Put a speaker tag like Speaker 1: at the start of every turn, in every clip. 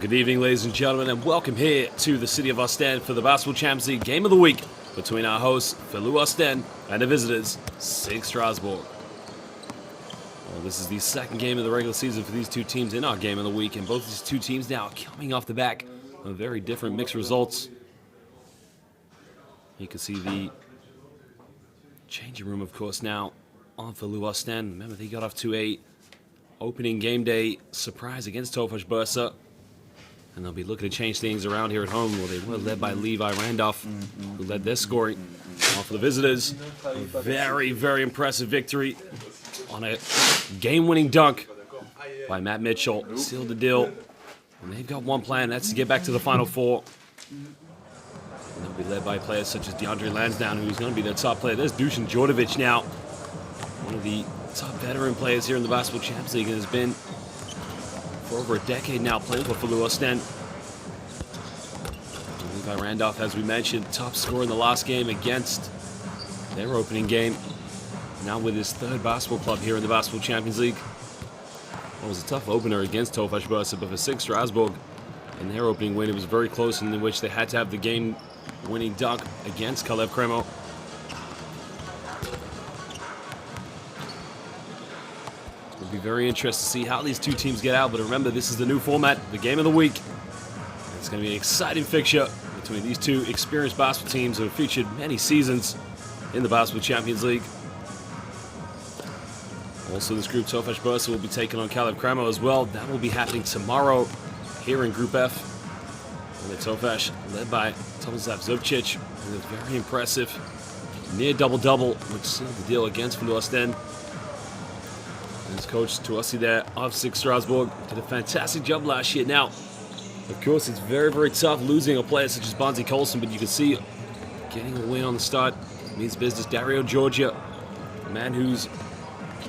Speaker 1: Good evening, ladies and gentlemen, and welcome here to the city of Ostend for the Basketball Champions League Game of the Week between our hosts, Filou Oostende, and the visitors, SIG Strasbourg. Well, this is the second game of the regular season for these two teams in our Game of the Week, and both these two teams now coming off the back of very different mixed results. You can see the changing room, of course, now on Filou Oostende. Remember, they got off to a opening game day surprise against Tofaş Bursa. And they'll be looking to change things around here at home. Well, they were led by Levi Randolph, who led their scoring. All for the visitors. A very, very impressive victory on a game-winning dunk by Matt Mitchell. Sealed the deal. And they've got one plan, that's to get back to the Final Four. And they'll be led by players such as DeAndre Lansdowne, who's going to be their top player. There's Dusan Djordjevic now, one of the top veteran players here in the Basketball Champions League, and has been for over a decade now playing for Filou Oostende. Levi Randolph, as we mentioned, top scorer in the last game against their opening game. Now with his third basketball club here in the Basketball Champions League. Well, it was a tough opener against Tofaş Bursa, but for SIG Strasbourg in their opening win, it was very close, in which they had to have the game-winning dunk against Kalev Kremo. It'll be very interesting to see how these two teams get out, but remember, this is the new format, the Game of the Week. It's going to be an exciting fixture between these two experienced basketball teams who have featured many seasons in the Basketball Champions League. Also, this group, Tofaş Bursa, will be taking on Kalev Kremo as well. That will be happening tomorrow here in Group F. And the Tofaş, led by Tomislav Zubcic, with a very impressive near double-double, which sealed the deal against Filou Oostende. His coach Tuasi there of SIG Strasbourg did a fantastic job last year. Now, of course, it's very, very tough losing a player such as Bonzi Colson, but you can see getting a win on the start means business. Dario Georgia, a man who's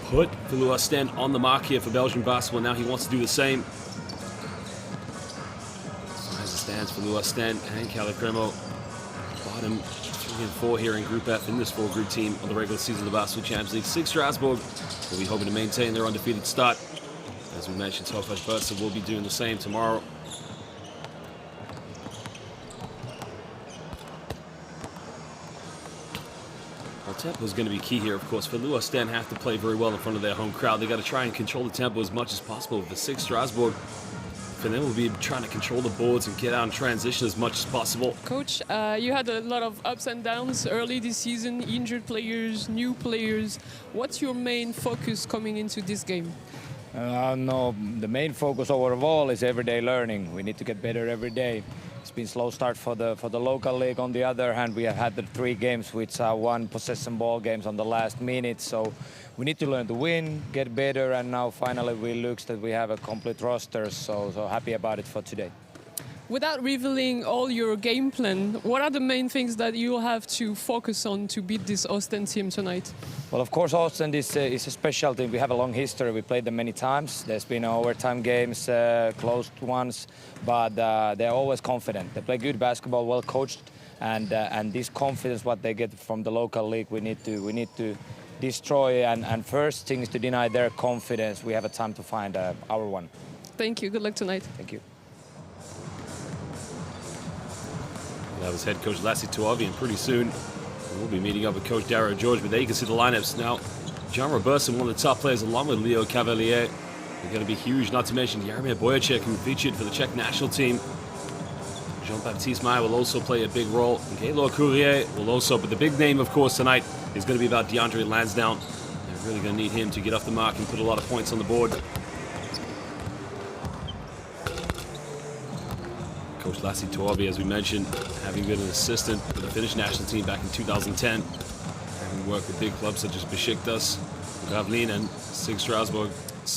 Speaker 1: put Filou Oostende on the mark here for Belgian basketball. Now he wants to do the same. So as it stands, Filou Oostende and Kalev Kremo, bottom 3 and 4 here in Group F in this four-group team of the regular season of the Basketball Champions League. SIG Strasbourg will be hoping to maintain their undefeated start. As we mentioned, Tofaş Bursa will be doing the same tomorrow. Well, tempo is going to be key here, of course. Filou Oostende have to play very well in front of their home crowd. They got to try and control the tempo as much as possible. For SIG Strasbourg, for them will be trying to control the boards and get out and transition as much as possible.
Speaker 2: Coach, you had a lot of ups and downs early this season, injured players, new players. What's your main focus coming into this game?
Speaker 3: No, the main focus overall is everyday learning. We need to get better every day. It's been slow start for the local league. On the other hand, we have had the 3 games which are one possession ball games on the last minute. So we need to learn to win, get better, and now finally we looks that we have a complete roster. So happy about it for today.
Speaker 2: Without revealing all your game plan, what are the main things that you'll have to focus on to beat this Oostende team tonight? Well,
Speaker 3: of course, Oostende is a special team. We have a long history. We played them many times. There's been overtime games, close ones, but they're always confident. They play good basketball, well coached, and this confidence what they get from the local league, we need to destroy. And first thing is to deny their confidence. We have a time to find our one.
Speaker 2: Thank you. Good luck tonight.
Speaker 3: Thank you.
Speaker 1: That was head coach Lassi Tuovi, and pretty soon we'll be meeting up with coach Dario George. But there you can see the lineups now. John Robertson, one of the top players, along with Leo Cavalier, they're going to be huge. Not to mention Jaromir Bojacek, who featured for the Czech national team. Jean-Baptiste Meyer will also play a big role. Gaylor Courier will also, but the big name, of course, tonight is going to be about DeAndre Lansdowne. They're really going to need him to get off the mark and put a lot of points on the board. Coach Lassi Tuovi, as we mentioned, having been an assistant for the Finnish national team back in 2010, having worked with big clubs such as Besiktas, Gravlin, and SIG Strasbourg.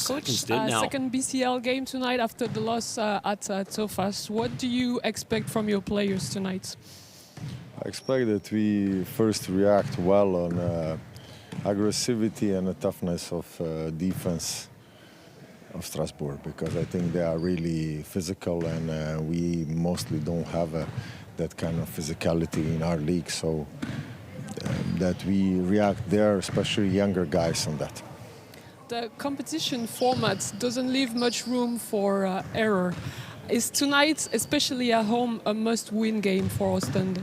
Speaker 2: Coach, second BCL game tonight after the loss at Tofaş. What do you expect from your players tonight?
Speaker 4: I expect that we first react well on aggressivity and the toughness of defense of Strasbourg, because I think they are really physical, and we mostly don't have that kind of physicality in our league, so that we react there, especially younger guys, on that.
Speaker 2: The competition format doesn't leave much room for error. Is tonight, especially at home, a must-win game for Oostende?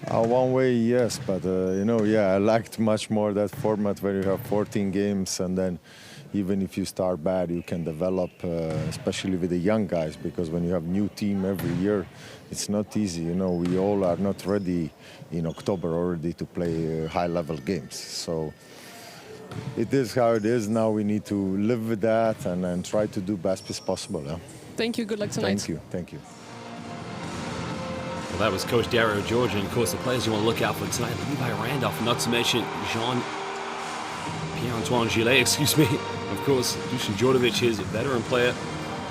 Speaker 4: One way, yes, but you know, yeah, I liked much more that format where you have 14 games, and then even if you start bad, you can develop, especially with the young guys, because when you have new team every year, it's not easy. You know, we all are not ready in October already to play high-level games. So it is how it is. Now we need to live with that and try to do best as possible. Yeah?
Speaker 2: Thank you. Good luck tonight.
Speaker 4: Thank you. Thank you.
Speaker 1: Well, that was Coach Dario Georgia, and of course the players you want to look out for tonight. Levi Randolph, not to mention Pierre-Antoine Gillet, excuse me. Of course, Dusan Djordjevic is a veteran player.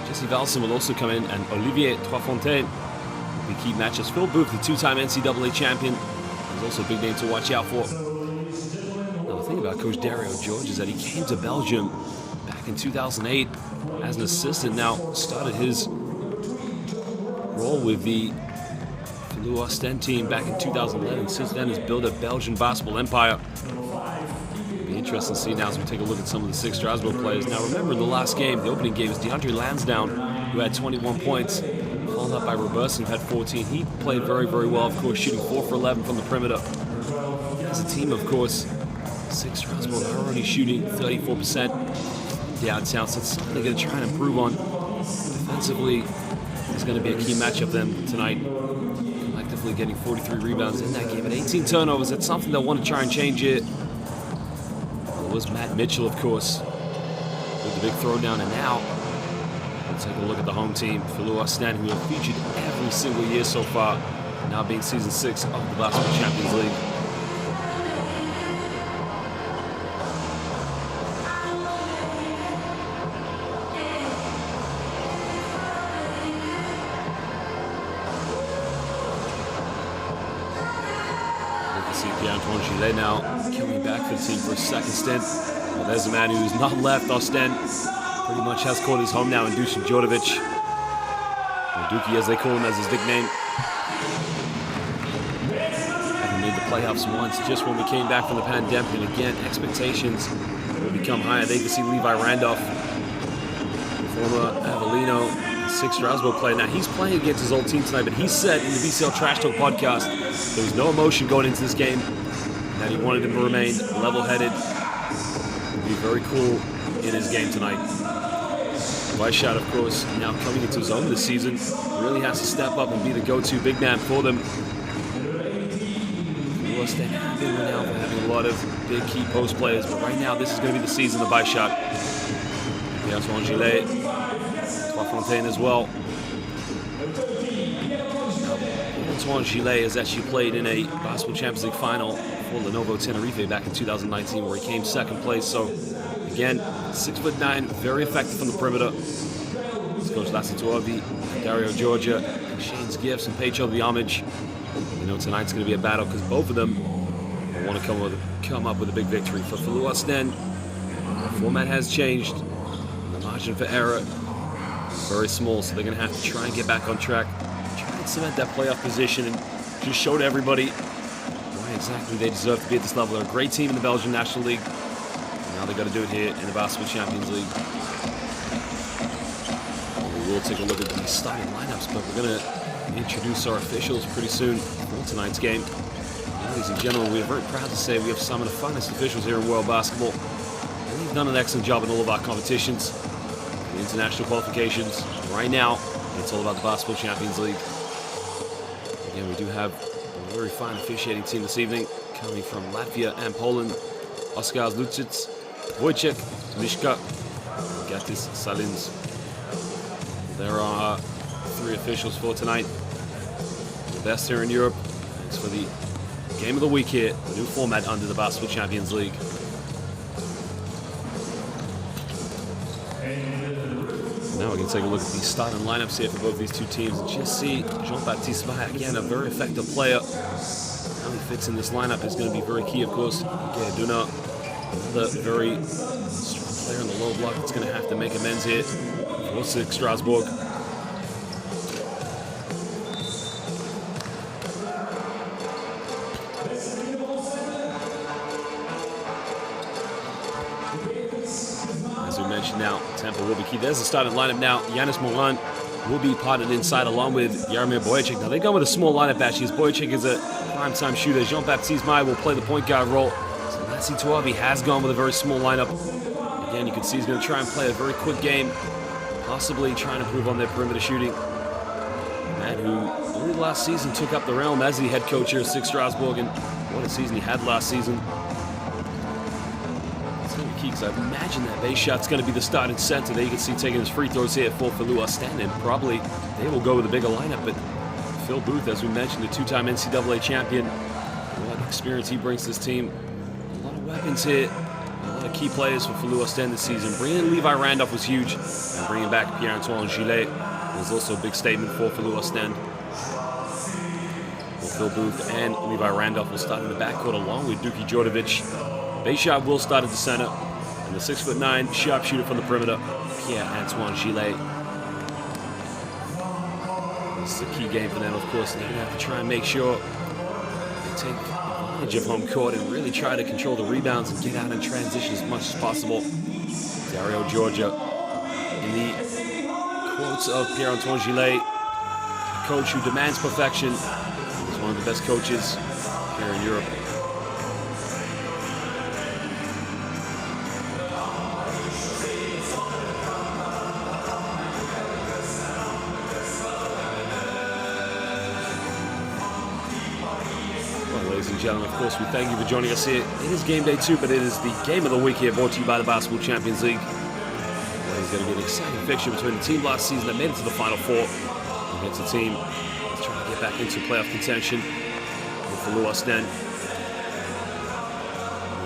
Speaker 1: Jesse Valson will also come in, and Olivier Troisfontaine will be key matches. Phil Booth, the two-time NCAA champion, is also a big name to watch out for. Now, the thing about Coach Dario Georgia is that he came to Belgium back in 2008 as an assistant. Now started his role with the Filou Oostende team back in 2011. Since then, has built a Belgian basketball empire. It'll be interesting to see now as we take a look at some of the SIG Strasbourg players. Now, remember in the last game, the opening game, was DeAndre Lansdowne, who had 21 points, followed up by Robertson, who had 14. He played very, very well, of course, shooting 4 for 11 from the perimeter. As a team, of course, SIG Strasbourg are already shooting 34% downtown, so it's something they're going to try and improve on. Defensively, it's going to be a key matchup then tonight. Collectively getting 43 rebounds in that game and 18 turnovers. That's something they'll want to try and change it. It was Matt Mitchell, of course, with the big throwdown, and now we'll take a look at the home team, Filou Oostende, who have featured every single year so far, now being season 6 of the Basketball Champions League. Pierre-Antoine Gillet now coming back for the team for a second stint. Well, there's a man who's not left. Oostende pretty much has called his home now in Dusan Djordjevic. Or Dookie, as they call him, as his nickname. Having made the playoffs once just when we came back from the pandemic, and again, expectations will become higher. They can see Levi Randolph, former Avellino, SIG Strasbourg player. Now, he's playing against his old team tonight, but he said in the BCL Trash Talk podcast there was no emotion going into this game, that he wanted him to remain level-headed, be very cool in his game tonight. Weishart, of course, now coming into his own this season, really has to step up and be the go-to big man for them. Oostende have been renowned for having a lot of big key post players, but right now this is going to be the season of Weishart. Pierre-Antoine Gillet, Troisfontaine as well. Antoine Gillet has actually played in a Basketball Champions League final for Lenovo Tenerife back in 2019, where he came second place. So, again, 6'9", very effective from the perimeter. This coach Lassituovi, Dario Georgia, Shane's Gifts, and Pedro the Homage. You know, tonight's going to be a battle because both of them want to come up with a big victory. For Filou Oostende, the format has changed. The margin for error is very small, so they're going to have to try and get back on track. Cement that playoff position and just show to everybody why exactly they deserve to be at this level. They're a great team in the Belgian National League. And now they've got to do it here in the Basketball Champions League. We will take a look at the starting lineups, but we're going to introduce our officials pretty soon for tonight's game. Ladies and gentlemen, we are very proud to say we have some of the finest officials here in world basketball. And they've done an excellent job in all of our competitions, the international qualifications. Right now, it's all about the Basketball Champions League. Again, we do have a very fine officiating team this evening, coming from Latvia and Poland. Oskar Lucic, Wojciech, Mishka, Gatis Salins. There are 3 officials for tonight. The best here in Europe. Thanks for the game of the week here, the new format under the Basketball Champions League. Now we're going to take a look at the starting lineups here for both these two teams and just see Jean-Baptiste Vaille, again, a very effective player. How he fits in this lineup is going to be very key, of course. Duna, another very strong player in the low block that's going to have to make amends here for SIG Strasbourg. As we mentioned now, tempo will be key. There's the starting lineup now. Yanis Moran, will be potted inside along with Jaromir Bojacic. Now, they go with a small lineup, actually, as Bojacic is a prime-time shooter. Jean-Baptiste Mai will play the point guard role. So Lassi Tuavi has gone with a very small lineup. Again, you can see he's going to try and play a very quick game, possibly trying to improve on their perimeter shooting. A man who only last season took up the realm as the head coach here at SIG Strasbourg, and what a season he had last season. It's going to be key because I imagine that base shot's going to be the starting center. There you can see taking his free throws here for Filou Oostende, and probably they will go with a bigger lineup. But Phil Booth, as we mentioned, a two-time NCAA champion, what experience he brings to this team. A lot of weapons here. A lot of key players for Filou Oostende this season. Bringing in Levi Randolph was huge, and bringing back Pierre-Antoine Gillet was also a big statement for Filou Oostende. Well, Phil Booth and Levi Randolph will start in the backcourt along with Duki Djordjevic. Base shot will start at the center, and the 6'9" sharpshooter from the perimeter, Pierre-Antoine Gillet. This is a key game for them, of course, and they're going to have to try and make sure they take advantage of home court and really try to control the rebounds and get out in transition as much as possible. Dario Georgia, in the quotes of Pierre-Antoine Gillet, a coach who demands perfection. He's one of the best coaches here in Europe. Ladies and gentlemen, of course, we thank you for joining us here. It is game day 2, but it is the game of the week here, brought to you by the Basketball Champions League. It's going to be an exciting fixture between the team last season that made it to the Final Four against a team that's trying to get back into playoff contention with Filou Oostende.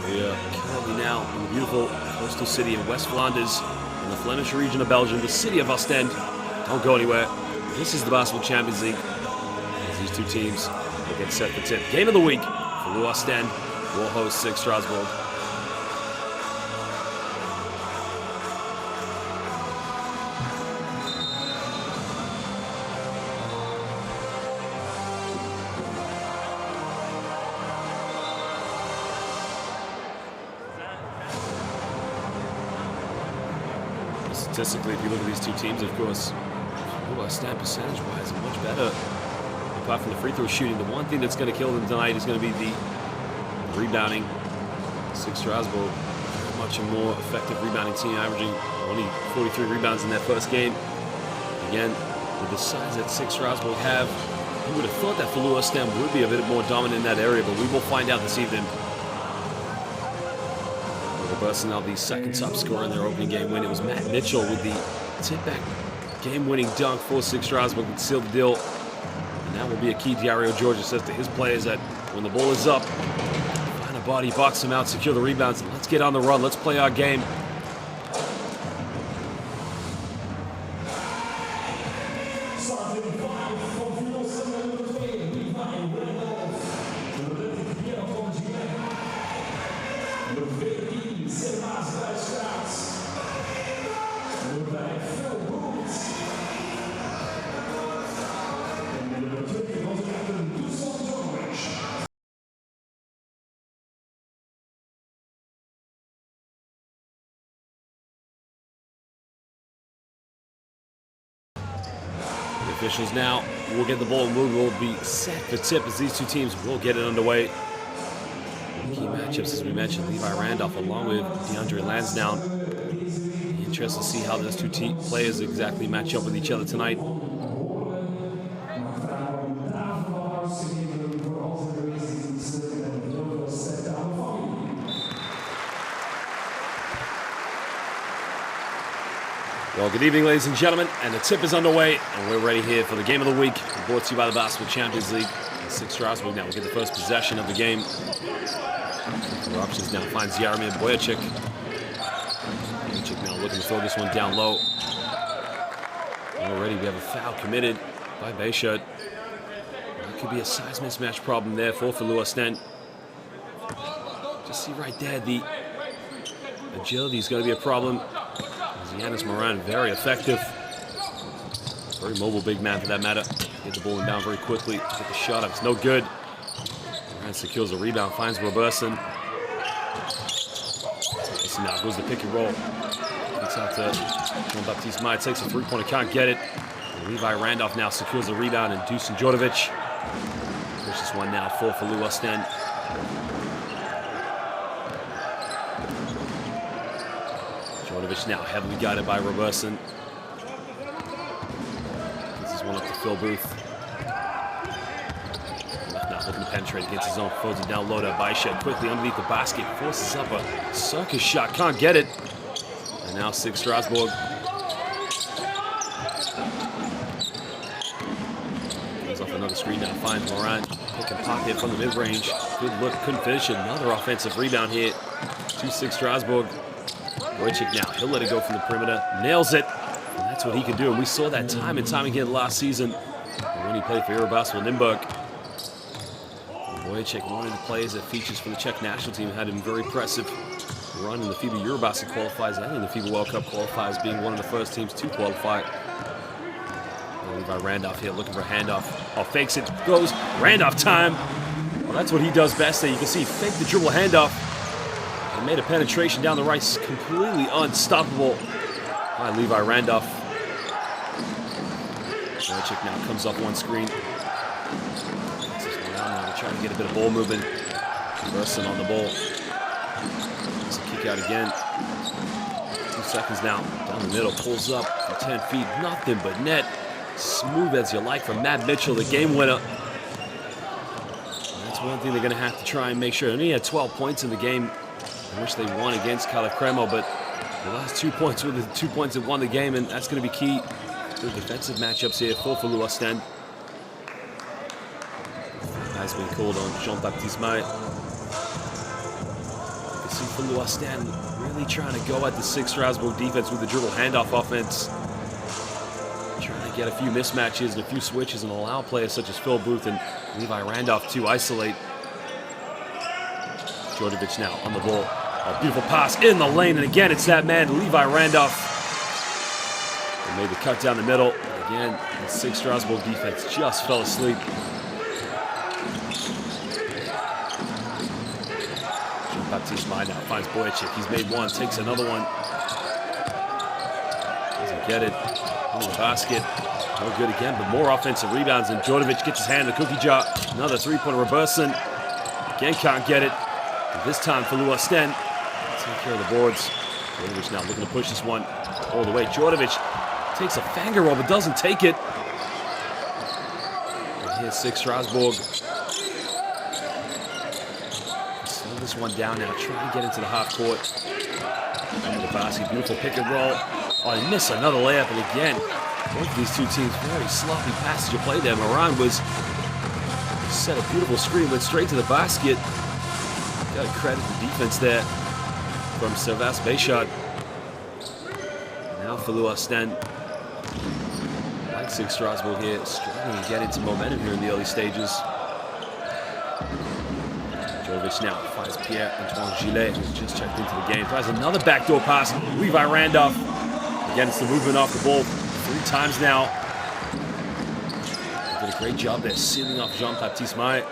Speaker 1: We are currently now in the beautiful coastal city of West Flanders, in the Flemish region of Belgium, the city of Oostende. Don't go anywhere. This is the Basketball Champions League. As these two teams will get set for tip. Game of the week, Filou Oostende will host SIG Strasbourg. Statistically, if you look at these two teams, of course, Filou Oostende percentage-wise are much better. Apart from the free throw shooting, the one thing that's going to kill them tonight is going to be the rebounding. SIG Strasbourg, much a more effective rebounding team, averaging only 43 rebounds in that first game. Again, with the size that SIG Strasbourg have, you would have thought that Filou Oostende would be a bit more dominant in that area, but we will find out this evening. Bursting out the second top scorer in their opening game win. It was Matt Mitchell with the tip-back game-winning dunk for SIG Strasbourg to seal the deal. And that will be a key. Dario Georgia says to his players that when the ball is up, find a body, box them out, secure the rebounds, and let's get on the run. Let's play our game. Officials now will get the ball and we will be set for tip as these two teams will get it underway. Key matchups, as we mentioned, Levi Randolph along with DeAndre Lansdowne. Interesting to see how those two players exactly match up with each other tonight. Well, good evening, ladies and gentlemen, and the tip is underway, and we're ready here for the game of the week, brought to you by the Basketball Champions League. SIG Strasbourg now will get the first possession of the game. The options now finds Jaromir Bojacic. Bojacic now looking to throw this one down low. Already we have a foul committed by Bayshut. That could be a size mismatch problem there for Filou Oostende. Just see right there, the agility is going to be a problem. Yanis Moran, very effective. Very mobile big man for that matter. Get the ball down very quickly. Get the shot up. It's no good. Moran secures the rebound. Finds Robertson. This now goes the pick and roll. Gets out to Jean-Baptiste Mai. Takes a three-pointer. Can't get it. Levi Randolph now secures the rebound, and Dusan Djordjevic pushes one now for Filou Oostende. Djordjevic now heavily guided by Robertson. This is one up to Phil Booth. Left now looking to penetrate against his own, throws it down low to Baisha. Quickly underneath the basket, forces up a circus shot, can't get it. And now SIG Strasbourg. Goes off another screen now, finds Moran. Pick and pop hit from the mid-range. Good look, couldn't finish it. Another offensive rebound hit to SIG Strasbourg. Wojcik now, he'll let it go from the perimeter, nails it. And that's what he can do, and we saw that time and time again last season when he played for FIBA Basketball Limburg. Wojcik, one of the players that features for the Czech national team, had a very impressive run in the FIBA Eurobasket qualifiers and in the FIBA World Cup qualifiers, being one of the first teams to qualify. Levi Randolph here looking for a handoff. Oh, fakes it, goes, Randolph time. Well, that's what he does best there. You can see fake the dribble handoff. And made a penetration down the right, completely unstoppable by Levi Randolph. Wojcik now comes off one screen. Trying to get a bit of ball movement. Robertson on the ball. It's a kick out again. 2 seconds now. Down the middle, pulls up from 10 feet. Nothing but net. Smooth as you like from Matt Mitchell, the game winner. And that's one thing they're going to have to try and make sure. They only had 12 points in the game, in which they won against Calif Cremo, but the last 2 points were the 2 points that won the game, and that's going to be key to the defensive matchups here for Filou Oostende. Has been called on Jean-Baptiste May. You can see Filou Oostende really trying to go at the SIG Strasbourg defense with the dribble handoff offense. Trying to get a few mismatches and a few switches and allow players such as Phil Booth and Levi Randolph to isolate. Djordjevic now on the ball. A beautiful pass in the lane, and again it's that man, Levi Randolph. They made the cut down the middle. Again, the SIG Strasbourg defense just fell asleep. Baptiste May now finds Wojcik. He's made one, takes another one. Doesn't get it. Into the basket. No good again, but more offensive rebounds, and Djordjevic gets his hand in the cookie jar. Another three-pointer Robertson. Again, can't get it. But this time, Filou Oostende take care of the boards. Djordjevic now looking to push this one all the way. Djordjevic takes a finger roll, but doesn't take it. And here's SIG Strasbourg. This one down now, trying to get into the half court. And the basket, beautiful pick and roll. Oh, he missed another layup, and again, both of these two teams, very sloppy passage of play there. Moran set a beautiful screen, went straight to the basket. Got to credit the defense there from Servas Bayshot. Now Filou Oostende, like SIG Strasbourg here, struggling to get into momentum here in the early stages. Djordjevic now finds Pierre-Antoine Gillet, who's just checked into the game. Tries another backdoor pass. Levi Randolph. Again, it's the movement off the ball 3 times now. Did a great job there, sealing off Jean-Baptiste May.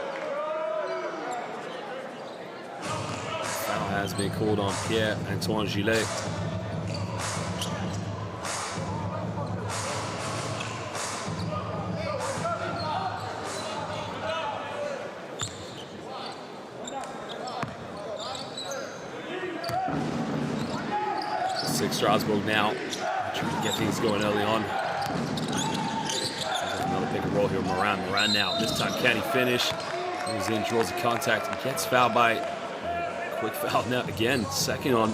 Speaker 1: Foul has been called on Pierre-Antoine Gillet. SIG Strasbourg now trying to get things going early on. Another pick and roll here with Moran. Moran now, this time can he finish? Goes in, draws the contact, and gets fouled by quick foul now again, second on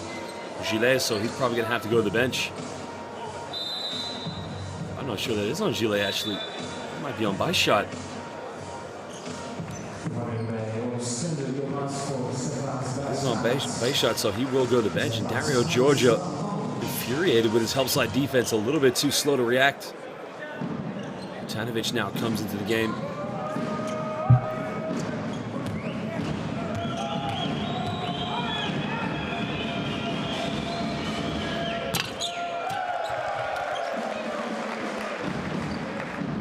Speaker 1: Gillet, so he's probably going to have to go to the bench. I'm not sure that is on Gillet actually. It might be on Baishat. He's on Baishat, so he will go to the bench, and Dario Georgia infuriated with his help side defense, a little bit too slow to react. Tanovic now comes into the game.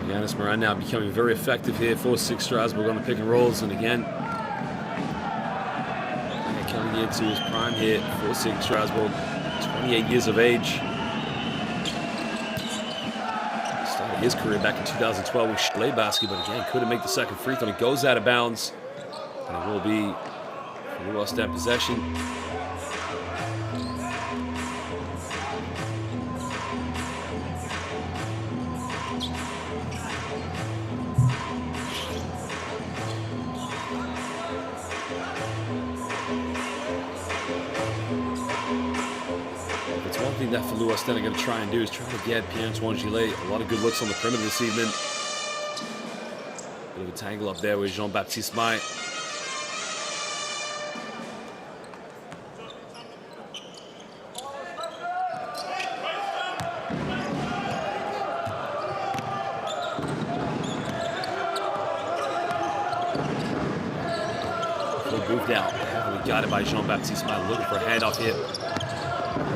Speaker 1: Yanis Moran now becoming very effective here for SIG Strasbourg on the pick and rolls, and again, coming into his prime here for SIG Strasbourg. 28 years of age. Started his career back in 2012 with Filou Oostende, but again, couldn't make the second free throw. It goes out of bounds, and it will be Filou Oostende possession. That Filou Oostende are going to try and do is try to get Pierre-Antoine Gillet a lot of good looks on the perimeter this evening. Bit of a tangle up there with Jean-Baptiste May. Full move down, heavily guided by Jean-Baptiste May, looking for a handoff here.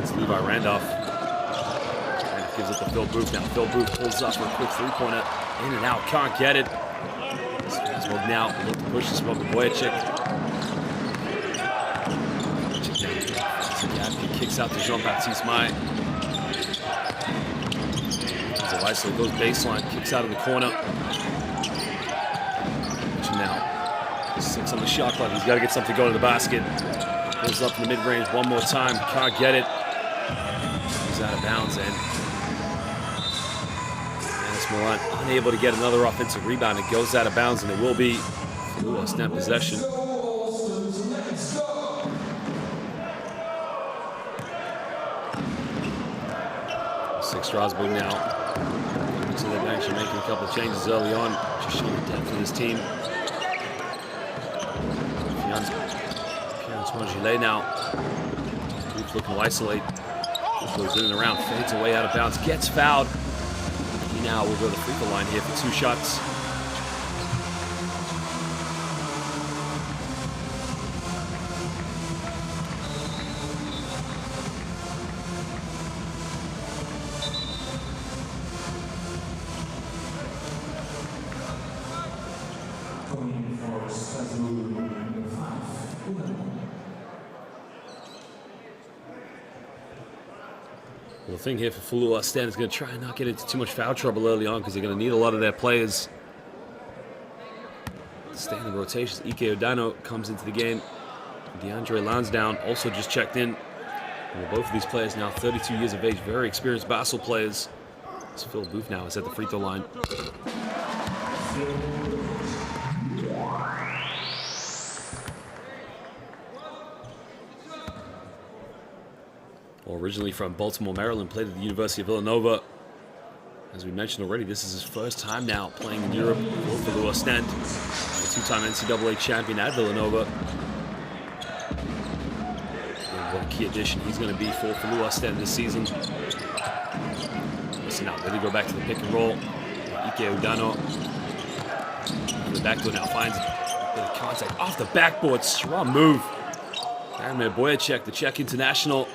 Speaker 1: It's Levi Randolph. And gives it to Phil Booth now. Phil Booth pulls up for a quick three-pointer. In and out, can't get it. Strasbourg now, look to push this one to Boyacek. He kicks out to Jean-Baptiste May. So goes baseline, kicks out of the corner. Now, 6 on the shot clock. He's got to get something going to the basket. Goes up in the mid-range one more time. Can't get it. He's out of bounds, and Anis Moran unable to get another offensive rebound. It goes out of bounds, and it will be Filou Oostende possession. SIG Strasbourg now. To the bench and making a couple of changes early on. Just showing the depth of this team. Pierre-Antoine Gillet now. Booth looking to isolate. Booth goes in and around, fades away out of bounds, gets fouled. He now will go to the free throw line here for 2 shots. The thing here for Filou Oostende is going to try and not get into too much foul trouble early on because they're going to need a lot of their players to stay in the rotations. Ike Odano comes into the game. DeAndre Lansdowne also just checked in. And both of these players now 32 years of age, very experienced basketball players. As Phil Booth now is at the free throw line. Originally from Baltimore, Maryland, played at the University of Villanova. As we mentioned already, this is his first time now playing in Europe for Filou Oostende, a 2-time NCAA champion at Villanova. And what a key addition he's going to be for Filou Oostende this season. So now ready to go back to the pick and roll. Ike Odano. The backdoor now finds a bit of contact off the backboard. Strong move. Jaromir Boyacek, the Czech international.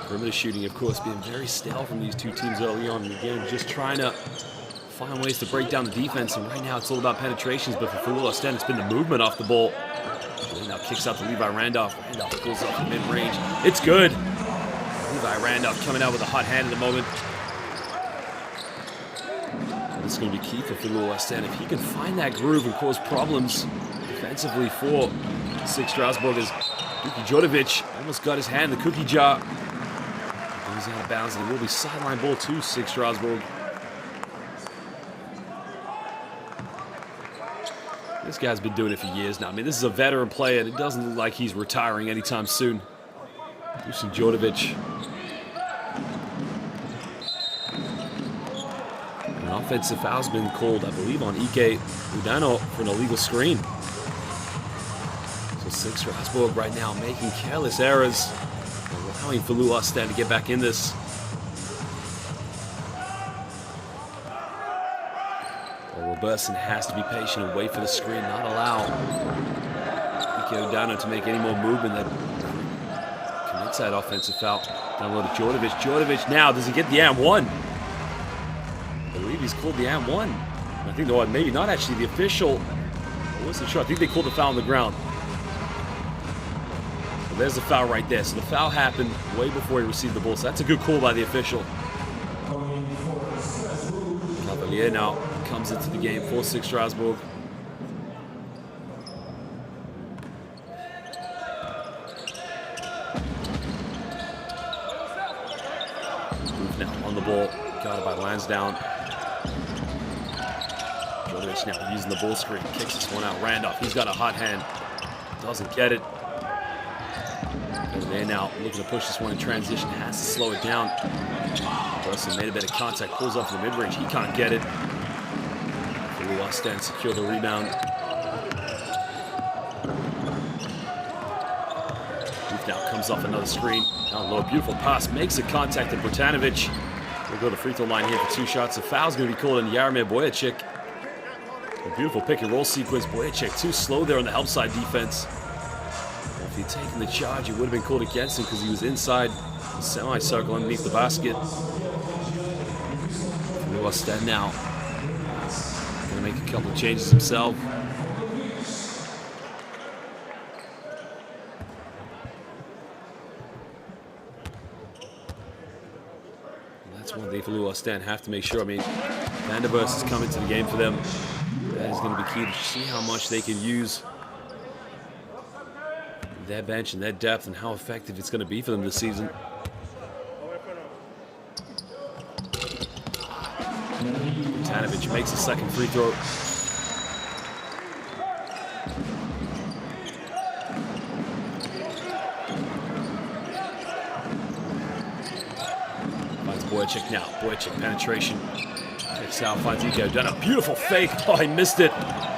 Speaker 1: Perimeter shooting, of course, being very stale from these two teams early on. And again, just trying to find ways to break down the defense. And right now, it's all about penetrations. But for Filou Oostende, it's been the movement off the ball. And now kicks out to Levi Randolph. Randolph pulls up the mid-range. It's good. Levi Randolph coming out with a hot hand at the moment. And this is going to be key for Filou Oostende. If he can find that groove and cause problems defensively for SIG Strasbourg, as Duki Djordjevic almost got his hand in the cookie jar. He's out of bounds, and it will be sideline ball to SIG Strasbourg. This guy's been doing it for years now. I mean, this is a veteran player, and it doesn't look like he's retiring anytime soon. Duki Djordjevic. An offensive foul's been called, I believe, on Ike Odano for an illegal screen. So SIG Strasbourg right now making careless errors, allowing Filou Oostende to get back in this. Well, Robertson has to be patient and wait for the screen, not allow Ike Odano to make any more movement that commits that offensive foul. Down low to Djordjevic. Djordjevic now, does he get the and one? I believe he's called the and one. I think, no, maybe not actually the official. I wasn't sure. I think they called the foul on the ground. Well, there's the foul right there. So the foul happened way before he received the ball. So that's a good call by the official. Cavalier now comes into the game for SIG Strasbourg. Booth now on the ball. Got it by Lansdowne. Jordan now using the ball screen. Kicks this one out. Randolph, he's got a hot hand. Doesn't get it. They're now looking to push this one in transition. Has to slow it down. Wilson made a bit of contact. Pulls off the mid-range. He can't get it. Filou Oostende secure the rebound. Booth now comes off another screen. Down low. Beautiful pass. Makes a contact. And Bertanovic will go to the free throw line here for 2 shots. The foul's going to be called on Jaromir Bojacic. A beautiful pick and roll sequence. Bojacic too slow there on the help side defense. If he'd taken the charge, it would have been called against him because he was inside the semicircle underneath the basket. Filou Oostende now going to make a couple of changes himself. And that's one thing Filou Oostende have to make sure. I mean, Van der Burs is coming to the game for them. That is going to be key to see how much they can use their bench and their depth and how effective it's going to be for them this season. Bertanovic makes a second free throw. Finds Bojacic now. Bojacic penetration. Kicks out, finds Ike. Done a beautiful fake. Oh, he missed it.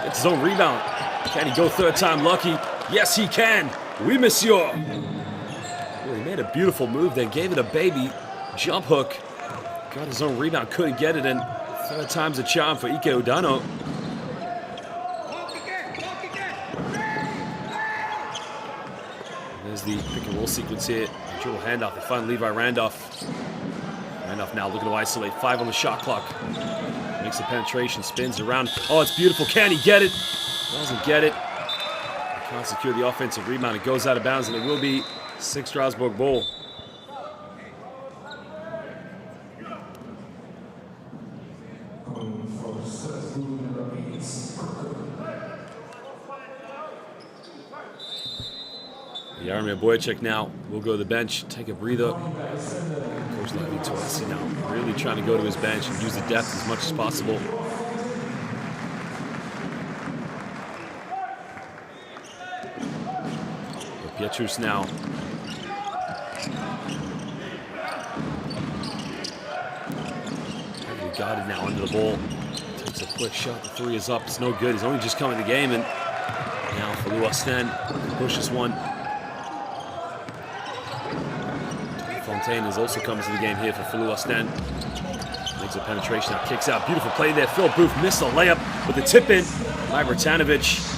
Speaker 1: It's his own rebound. Can he go third time lucky? Yes, he can. Oui, monsieur. Well, he made a beautiful move, then gave it a baby jump hook. Got his own rebound, couldn't get it, and third time's a charm for Ike Udano. There's the pick and roll sequence here. Dribble handoff. They find Levi Randolph. Randolph now looking to isolate. 5 on the shot clock. Makes a penetration, spins around. Oh, it's beautiful. Can he get it? Doesn't get it. Can't secure the offensive rebound. It goes out of bounds, and it will be SIG Strasbourg ball. Jaromir Bojacic now will go to the bench, take a breather. Coach Levi Torresi now really trying to go to his bench and use the depth as much as possible. Pietrus now. Heavily guarded now under the ball. Takes a quick shot. The 3 is up. It's no good. He's only just come in the game, and now Filou Oostende pushes one. Fontaine is also coming to the game here for Filou Oostende. Makes a penetration. Now kicks out. Beautiful play there. Phil Booth missed a layup with the tip in by Bertanovic.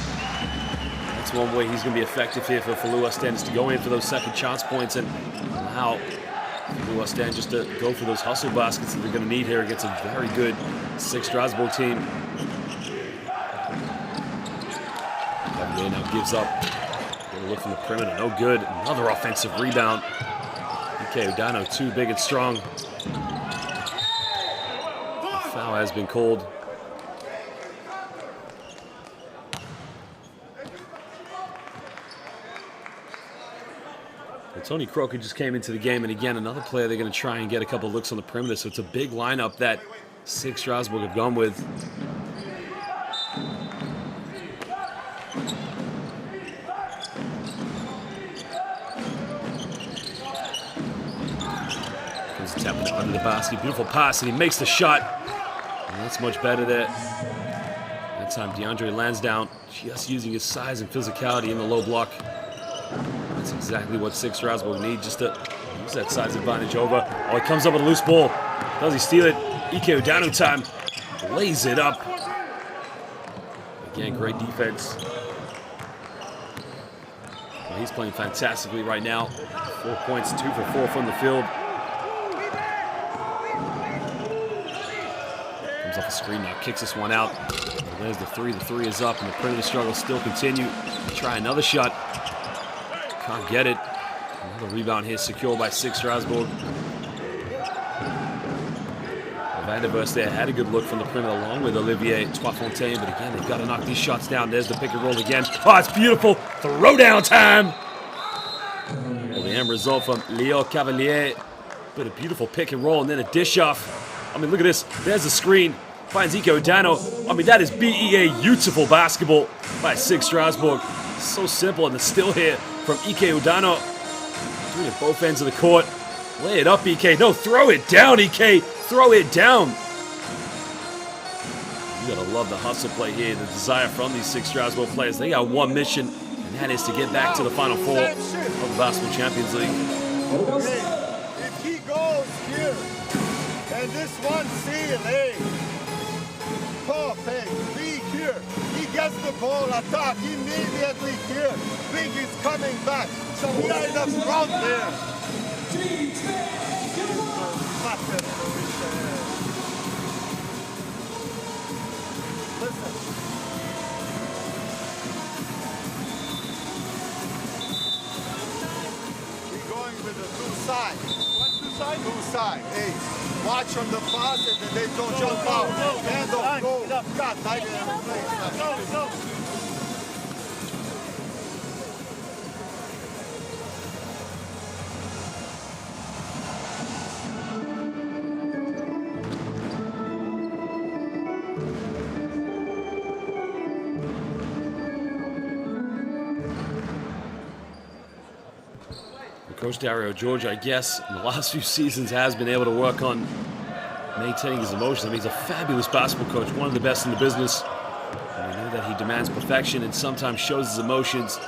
Speaker 1: That's one way he's going to be effective here for Filou Oostende, is to go in for those second chance points and allow Filou Oostende just to go for those hustle baskets that they're going to need here against a very good SIG Strasbourg team. Gameday now gives up. Going to look from the perimeter. No good. Another offensive rebound. Ike Udano too big and strong. The foul has been called. Tony Croker just came into the game, and again, another player they're going to try and get a couple looks on the perimeter, so it's a big lineup that SIG Strasbourg have gone with. Comes tapping it under the basket, beautiful pass, and he makes the shot. And that's much better there. That time, DeAndre Lansdowne just using his size and physicality in the low block. That's exactly what SIG Strasbourg need, just to use that size advantage over. Oh, he comes up with a loose ball. Does he steal it? Ike Udano time. Lays it up. Again, great defense. Well, he's playing fantastically right now. 4 points, 2 for 4 from the field. Comes off the screen now, kicks this one out. And there's the 3. The 3 is up, and the perimeter struggles still continue. Try another shot. Can't get it. Another rebound here secured by SIG Strasbourg. Van der Burst there had a good look from the perimeter along with Olivier Trois-Fontaine, but again, they've got to knock these shots down. There's the pick and roll again. Oh, it's beautiful. Throwdown time. Well, the end result from Leo Cavalier. But a beautiful pick and roll and then a dish off. I mean, look at this. There's the screen. Finds Ike Udano. I mean, that is beautiful basketball by SIG Strasbourg. So simple, and the steal here from Ike Udano. Doing it both ends of the court. Lay it up, Ike. No, throw it down, Ike. Throw it down. You gotta love the hustle play here, the desire from these SIG Strasbourg players. They got one mission, and that is to get back to the Final Four of the Basketball Champions League.
Speaker 5: If he goes here, and this one seal, hey, perfect, be here. He gets the ball, attack immediately here. Big is coming back, so we are in the front there. Listen. We're going with the two side. What two side? Two side. Hey, watch on the pass and they don't jump out. Hand off, go. Cut, I didn't play. Go.
Speaker 1: Coach Dario Georgia, I guess, in the last few seasons has been able to work on maintaining his emotions. I mean, he's a fabulous basketball coach, one of the best in the business. And we know that he demands perfection and sometimes shows his emotions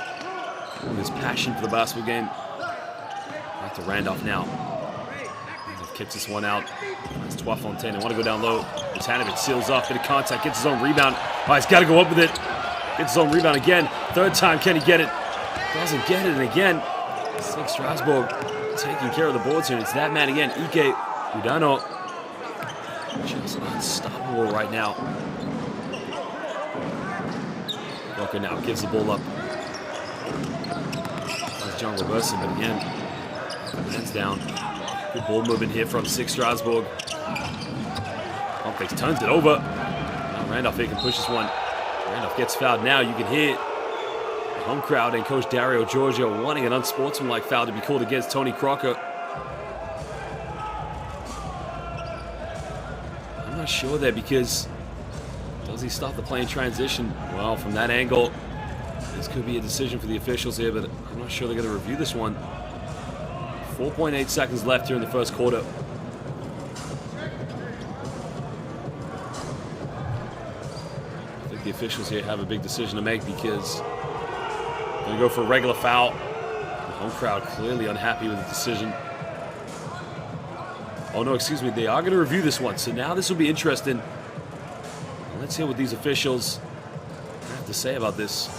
Speaker 1: with his passion for the basketball game. Back to Randolph now. Randolph kicks this one out. That's Trois-Fontaine. They want to go down low. Botanovic seals off, bit of contact, gets his own rebound. Oh, he's got to go up with it. Gets his own rebound again. Third time, can he get it? Doesn't get it, and again, SIG Strasbourg taking care of the boards here. It's that man again, Ike Udano. Just unstoppable right now. Walker now gives the ball up. That's John Robertson, but again, hands down. Good ball movement here from SIG Strasbourg. Pompey turns it over. Now Randolph here can push this one. Randolph gets fouled now. You can hear the home crowd and Coach Dario Georgia wanting an unsportsmanlike foul to be called against Tony Crocker. I'm not sure there because does he stop the play in transition? Well, from that angle, this could be a decision for the officials here, but I'm not sure they're going to review this one. 4.8 seconds left here in the first quarter. I think the officials here have a big decision to make because they're going to go for a regular foul. The home crowd clearly unhappy with the decision. Oh no, excuse me, they are going to review this one. So now this will be interesting. Let's hear what these officials have to say about this.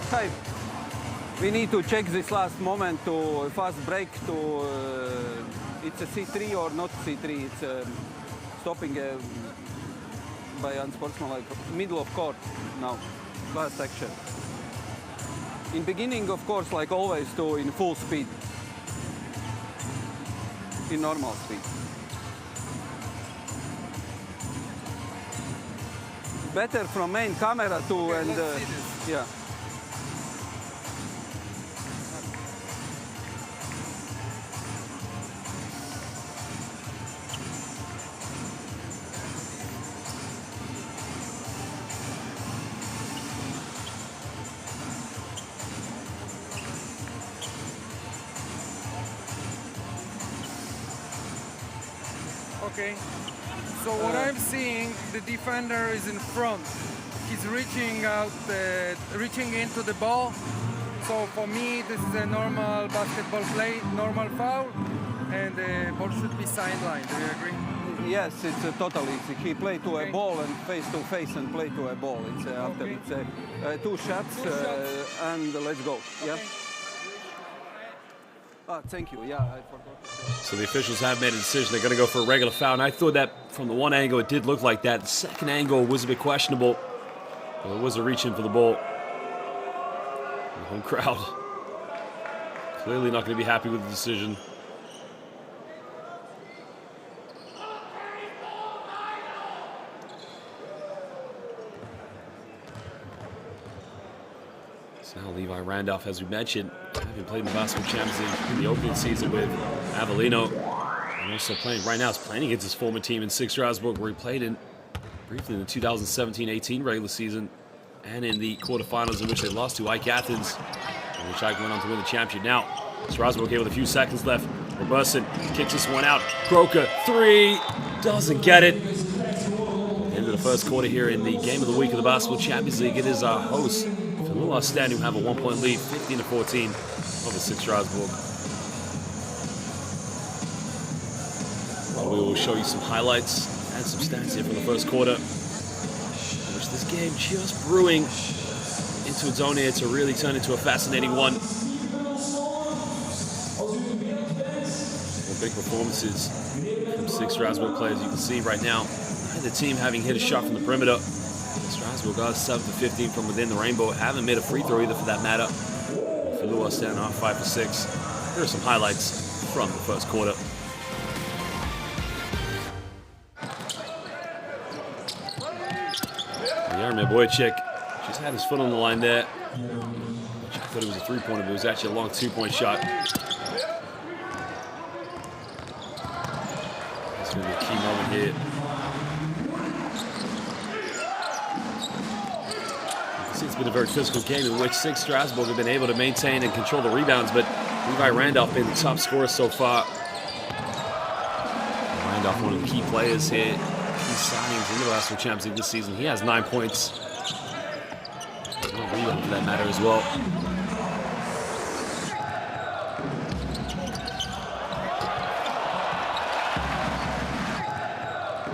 Speaker 6: Hi. We need to check this last moment to fast break to it's a C3 or not C3. It's stopping by unsportsmanlike middle of court now. Last action. In beginning, of course, like always, to in full speed. In normal speed. Better from main camera too, okay, and yeah.
Speaker 7: Okay, so what I'm seeing, the defender is in front. He's reaching out, reaching into the ball. So for me, this is a normal basketball play, normal foul, and the ball should be sidelined. Do you agree?
Speaker 6: Yes, it's totally. He play to a ball and face to face and play to a ball. It's after
Speaker 7: okay.
Speaker 6: It's two shots, and let's go.
Speaker 7: Okay.
Speaker 6: Yeah. Thank you. Yeah, I forgot to say.
Speaker 1: So the officials have made a decision. They're going to go for a regular foul. And I thought that from the one angle, it did look like that. The second angle was a bit questionable. Well, it was a reach in for the ball. The Home crowd. Clearly not going to be happy with the decision. So now Levi Randolph, as we mentioned, having played in the Basketball Champions League in the opening season with Avellino. And also playing right now, is playing against his former team in SIG Strasbourg, where he played in briefly in the 2017-18 regular season and in the quarterfinals in which they lost to Ike Athens, in which Ike went on to win the championship. Now, Strasbourg here with a few seconds left. Robertson kicks this one out. Croker, three, doesn't get it. End of the first quarter here in the game of the week of the Basketball Champions League. It is our hosts, Filou Oostende, who have a 1-point lead, 15-14 over SIG Strasbourg. Well, we will show you some highlights and some stats here from the first quarter, in which this game just brewing into its own here to really turn into a fascinating one. Well, big performances from SIG Strasbourg players. You can see right now, the team having hit a shot from the perimeter. Strasbourg got 7-15 from within the rainbow. Haven't made a free throw either, for that matter. Filou Oostende off 5 for 6. Here are some highlights from the first quarter. Jaromir Boychik just had his foot on the line there. I thought it was a three-pointer, but it was actually a long two-point shot. That's going to be a key moment here. You can see it's been a very physical game in which SIG Strasbourg have been able to maintain and control the rebounds, but Levi Randolph been the top scorer so far. Randolph, one of the key players here. Signings in the Basketball Champions League this season. He has 9 points. No rebound for that matter as well.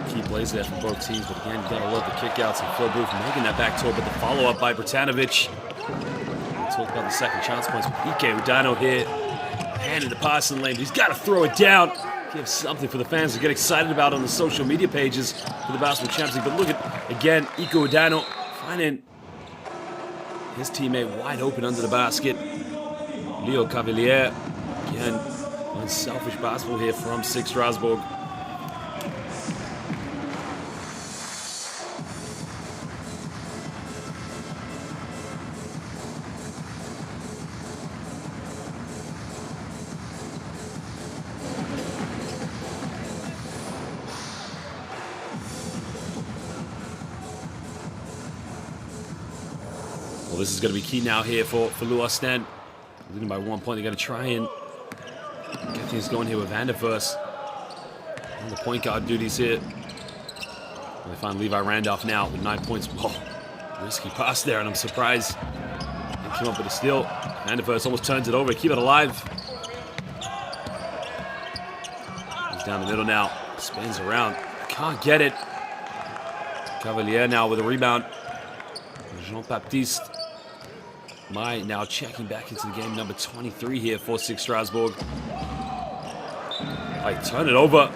Speaker 1: Key plays there from both teams, but again, you gotta love the kickouts and Phil Booth making that back toe, but the follow-up by Bratanovic. We'll talk about the second chance points with Ike Udano here. Handed the pass in the lane, but he's got to throw it down. Give something for the fans to get excited about on the social media pages for the Basketball Champions League. But look at, again, Ike Udano finding his teammate wide open under the basket. Leo Cavalier, again, unselfish basketball here from SIG Strasbourg. Well, this is going to be key now here for Filou Oostende. Leading by 1 point. They're going to try and get things going here with Vandervers on the point guard duties here. And they find Levi Randolph now with 9 points. Whoa, risky pass there, and I'm surprised he came up with a steal. Vandervers almost turns it over to keep it alive. He's down the middle now. Spins around. Can't get it. Cavalier now with a rebound. Jean-Baptiste Mai now checking back into the game, number 23 here for SIG Strasbourg. I turn it over.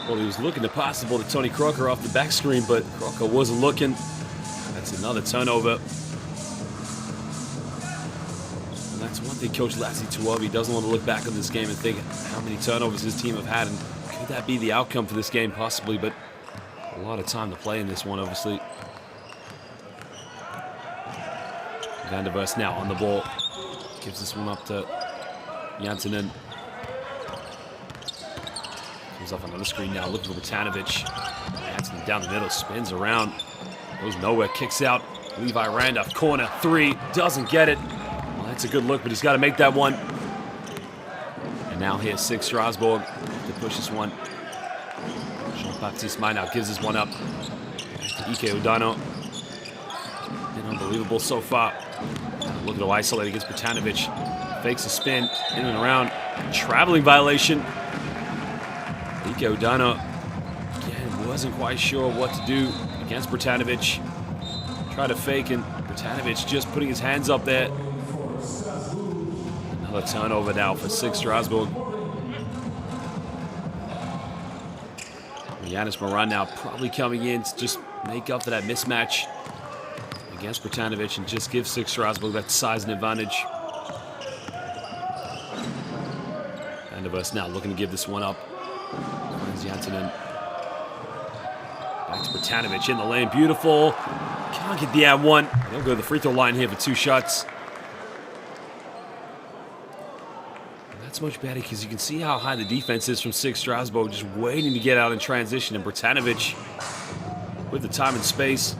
Speaker 1: Well, he was looking to pass the ball to Tony Crocker off the back screen, but Crocker wasn't looking. That's another turnover. And that's one thing Coach Lassie Tuobi doesn't want to look back on this game and think how many turnovers his team have had, and could that be the outcome for this game? Possibly, but a lot of time to play in this one, obviously. Vandervers now on the ball. Gives this one up to Janssenen. Comes off another screen now, looking for Bratanovic. Janssenen down the middle, spins around. Goes nowhere, kicks out. Levi Randolph, corner, three, doesn't get it. Well, that's a good look, but he's got to make that one. And now here's SIG Strasbourg to push this one. Jean-Baptiste Mai now gives this one up to Ike Udano. Been unbelievable so far. Looking to isolate against Bratanovic. Fakes a spin, in and around. Traveling violation. Ike Udano, again, wasn't quite sure what to do against Bratanovic. Tried to fake, and Bratanovic just putting his hands up there. Another turnover now for SIG Strasbourg. Yanis Moran now probably coming in to just make up for that mismatch. against Bratanovic and just give SIG Strasbourg that size and advantage. Vandervers now looking to give this one up. Finds Jantunen. Back to Bratanovic in the lane. Beautiful. Can't get the and one. They'll go to the free throw line here for 2 shots. That's much better because you can see how high the defense is from SIG Strasbourg, just waiting to get out in transition. And Bratanovic with the time and space.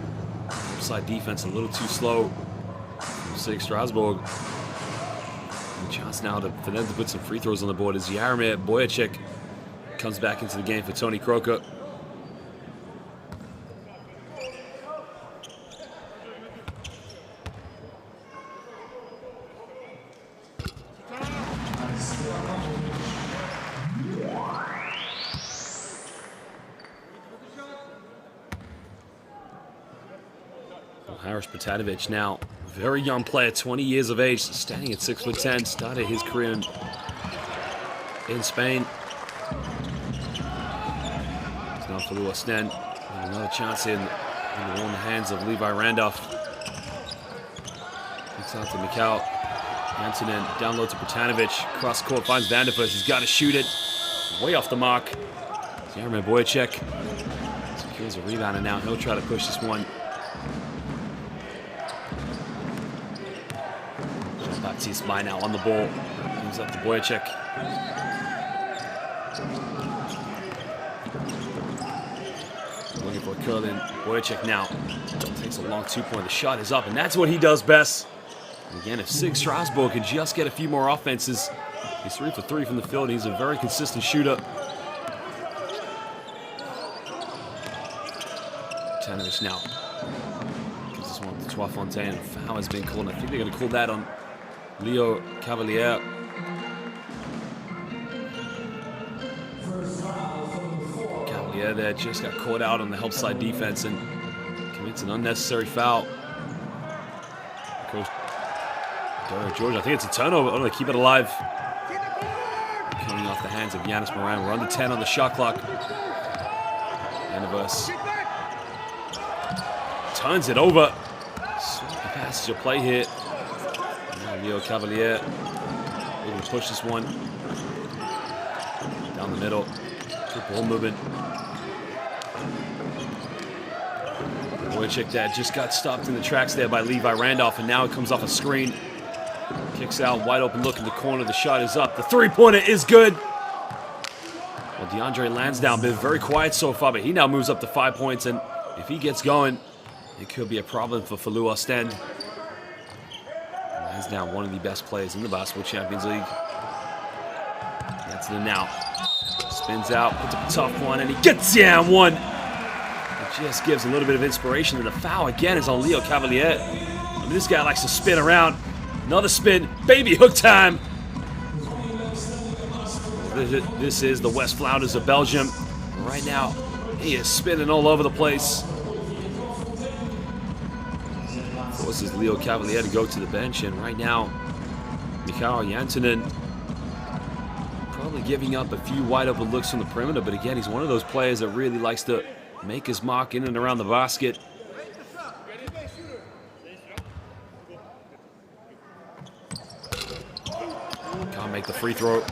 Speaker 1: Offside defense a little too slow from SIG Strasbourg. And a chance now for them to put some free throws on the board as Jaromir Bojacek comes back into the game for Tony Croker. Haris Bratanovic now, very young player, 20 years of age, standing at 6'10", started his career in Spain. It's now Filou Oostende. Another chance in the warm hands of Levi Randolph. Kicks out to Mikhail Jantunen, down low to Bratanovic, cross court, finds Vandervers, he's got to shoot it. Way off the mark. Jaromir Bojacek secures a rebound, and now he'll try to push this one. Baptiste by now on the ball. Comes up to Bojacek. Looking for a curl in. Bojacek now takes a long 2-pointer. The shot is up, and that's what he does best. And again, if SIG Strasbourg could just get a few more offenses, he's 3 for 3 from the field. He's a very consistent shooter. Bratanovic now gives this one to Fontaine. Foul has been called. I think they're going to call that on Leo Cavalier. Cavalier there just got caught out on the help side defense and commits an unnecessary foul. Coach George, I think it's a turnover. Oh, they keep it alive. Coming off the hands of Yanis Moran. We're under 10 on the shot clock. Vandervers turns it over. Sloppy passage of play here. Leo Cavalier able to push this one down the middle. Good ball movement. Bojacek that just got stopped in the tracks there by Levi Randolph, and now it comes off a screen. Kicks out, wide open look in the corner. The shot is up. The 3-pointer is good. Well, DeAndre Lansdowne been very quiet so far, but he now moves up to 5 points, and if he gets going, it could be a problem for Filou Oostende. He's now one of the best players in the Basketball Champions League. That's it now. Spins out, puts up a tough one, and he gets down one. It just gives a little bit of inspiration, and the foul again is on Leo Cavalier. I mean, this guy likes to spin around. Another spin, baby hook time. This is the West Flounders of Belgium. Right now, he is spinning all over the place. Forces Leo Cavalier to go to the bench, and right now, Mikhail Jantunen probably giving up a few wide open looks from the perimeter, but again, he's one of those players that really likes to make his mark in and around the basket. Can't make the free throw.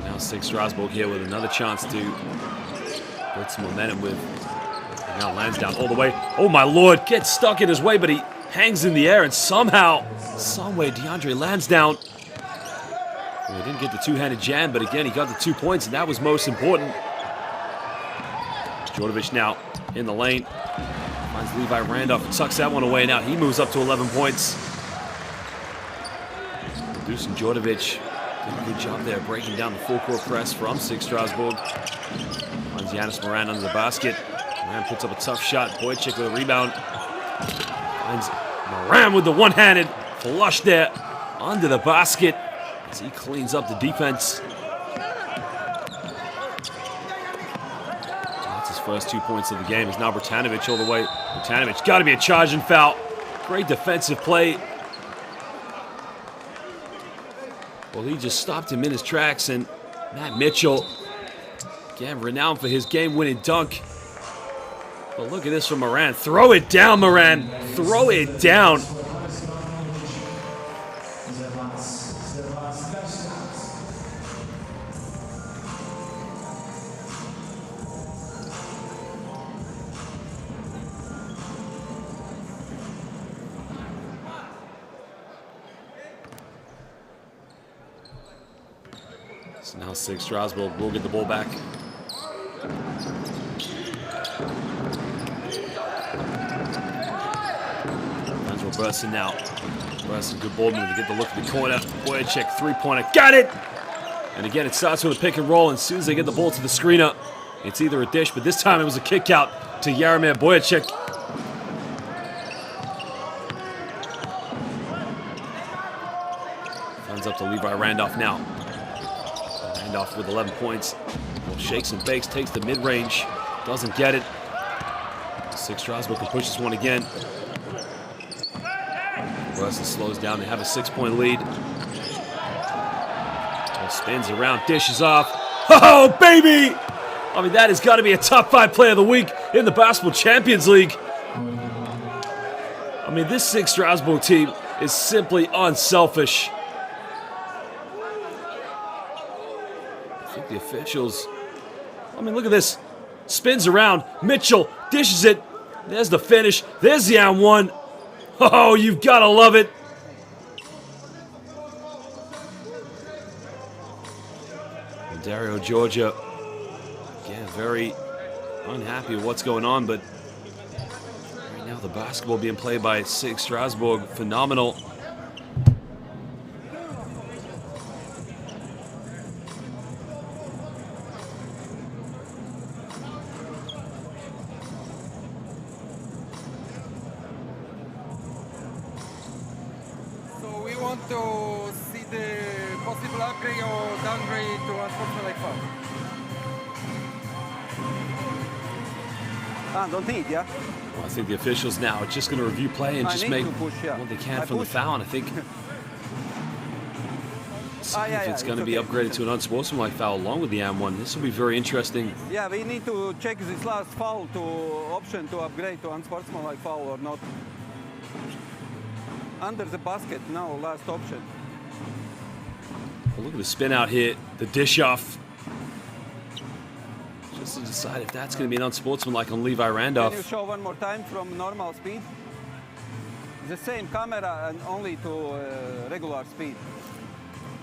Speaker 1: Now SIG Strasbourg here with another chance to put some momentum with. Now Lansdowne all the way. Oh my lord, gets stuck in his way, but he hangs in the air, and somehow, someway, DeAndre Lansdowne. Well, he didn't get the two-handed jam, but again, he got the 2 points, and that was most important. Djordjevic now in the lane. Finds Levi Randolph, tucks that one away. Now he moves up to 11 points. Dusan Djordjevic did a good job there, breaking down the full-court press from SIG Strasbourg. Finds Yanis Moran under the basket. Moran puts up a tough shot. Bojacek with a rebound. Finds Moran with the one-handed flush there under the basket as he cleans up the defense. That's his first 2 points of the game. It's now Bratanovic all the way. Bratanovic, got to be a charging foul. Great defensive play. Well, he just stopped him in his tracks, and Matt Mitchell, again, renowned for his game-winning dunk. But look at this from Moran. Throw it down, Moran. Throw it down. So now SIG Strasbourg will get the ball back. That's Robertson now. Robertson, good ball move to get the look at the corner. Boyacek, three-pointer, got it! And again, it starts with a pick and roll, and as soon as they get the ball to the screener, it's either a dish, but this time it was a kick out to Jaromir Boyacek. Runs up to Levi Randolph now. Randolph with 11 points. Well, shakes and bakes, takes the mid-range, doesn't get it. SIG Strasbourg can push this one again. Robertson slows down. They have a 6-point lead. Well, spins around, dishes off. Oh, baby! I mean, that has got to be a top 5 player of the week in the Basketball Champions League. I mean, this SIG Strasbourg team is simply unselfish. I think the officials... I mean, look at this. Spins around. Mitchell dishes it. There's the finish. There's the and one. Oh, you've got to love it. And Dario Georgia, again, very unhappy with what's going on, but right now the basketball being played by SIG Strasbourg, phenomenal.
Speaker 7: Want to see the possible upgrade or downgrade to unsportsmanlike foul?
Speaker 6: Don't need, yeah?
Speaker 1: Well, I think the officials now are just going to review play and just make
Speaker 6: push, yeah.
Speaker 1: what they can from the foul. And I think if it's going to be upgraded to an unsportsmanlike foul along with the and one, this will be very interesting.
Speaker 6: Yeah, we need to check this last foul to option to upgrade to unsportsmanlike foul or not. Under the basket now, last option.
Speaker 1: Well, look at the spin out here, the dish off. Just to decide if that's going to be an unsportsmanlike on Levi Randolph.
Speaker 6: Can you show one more time from normal speed? The same camera and only to regular speed,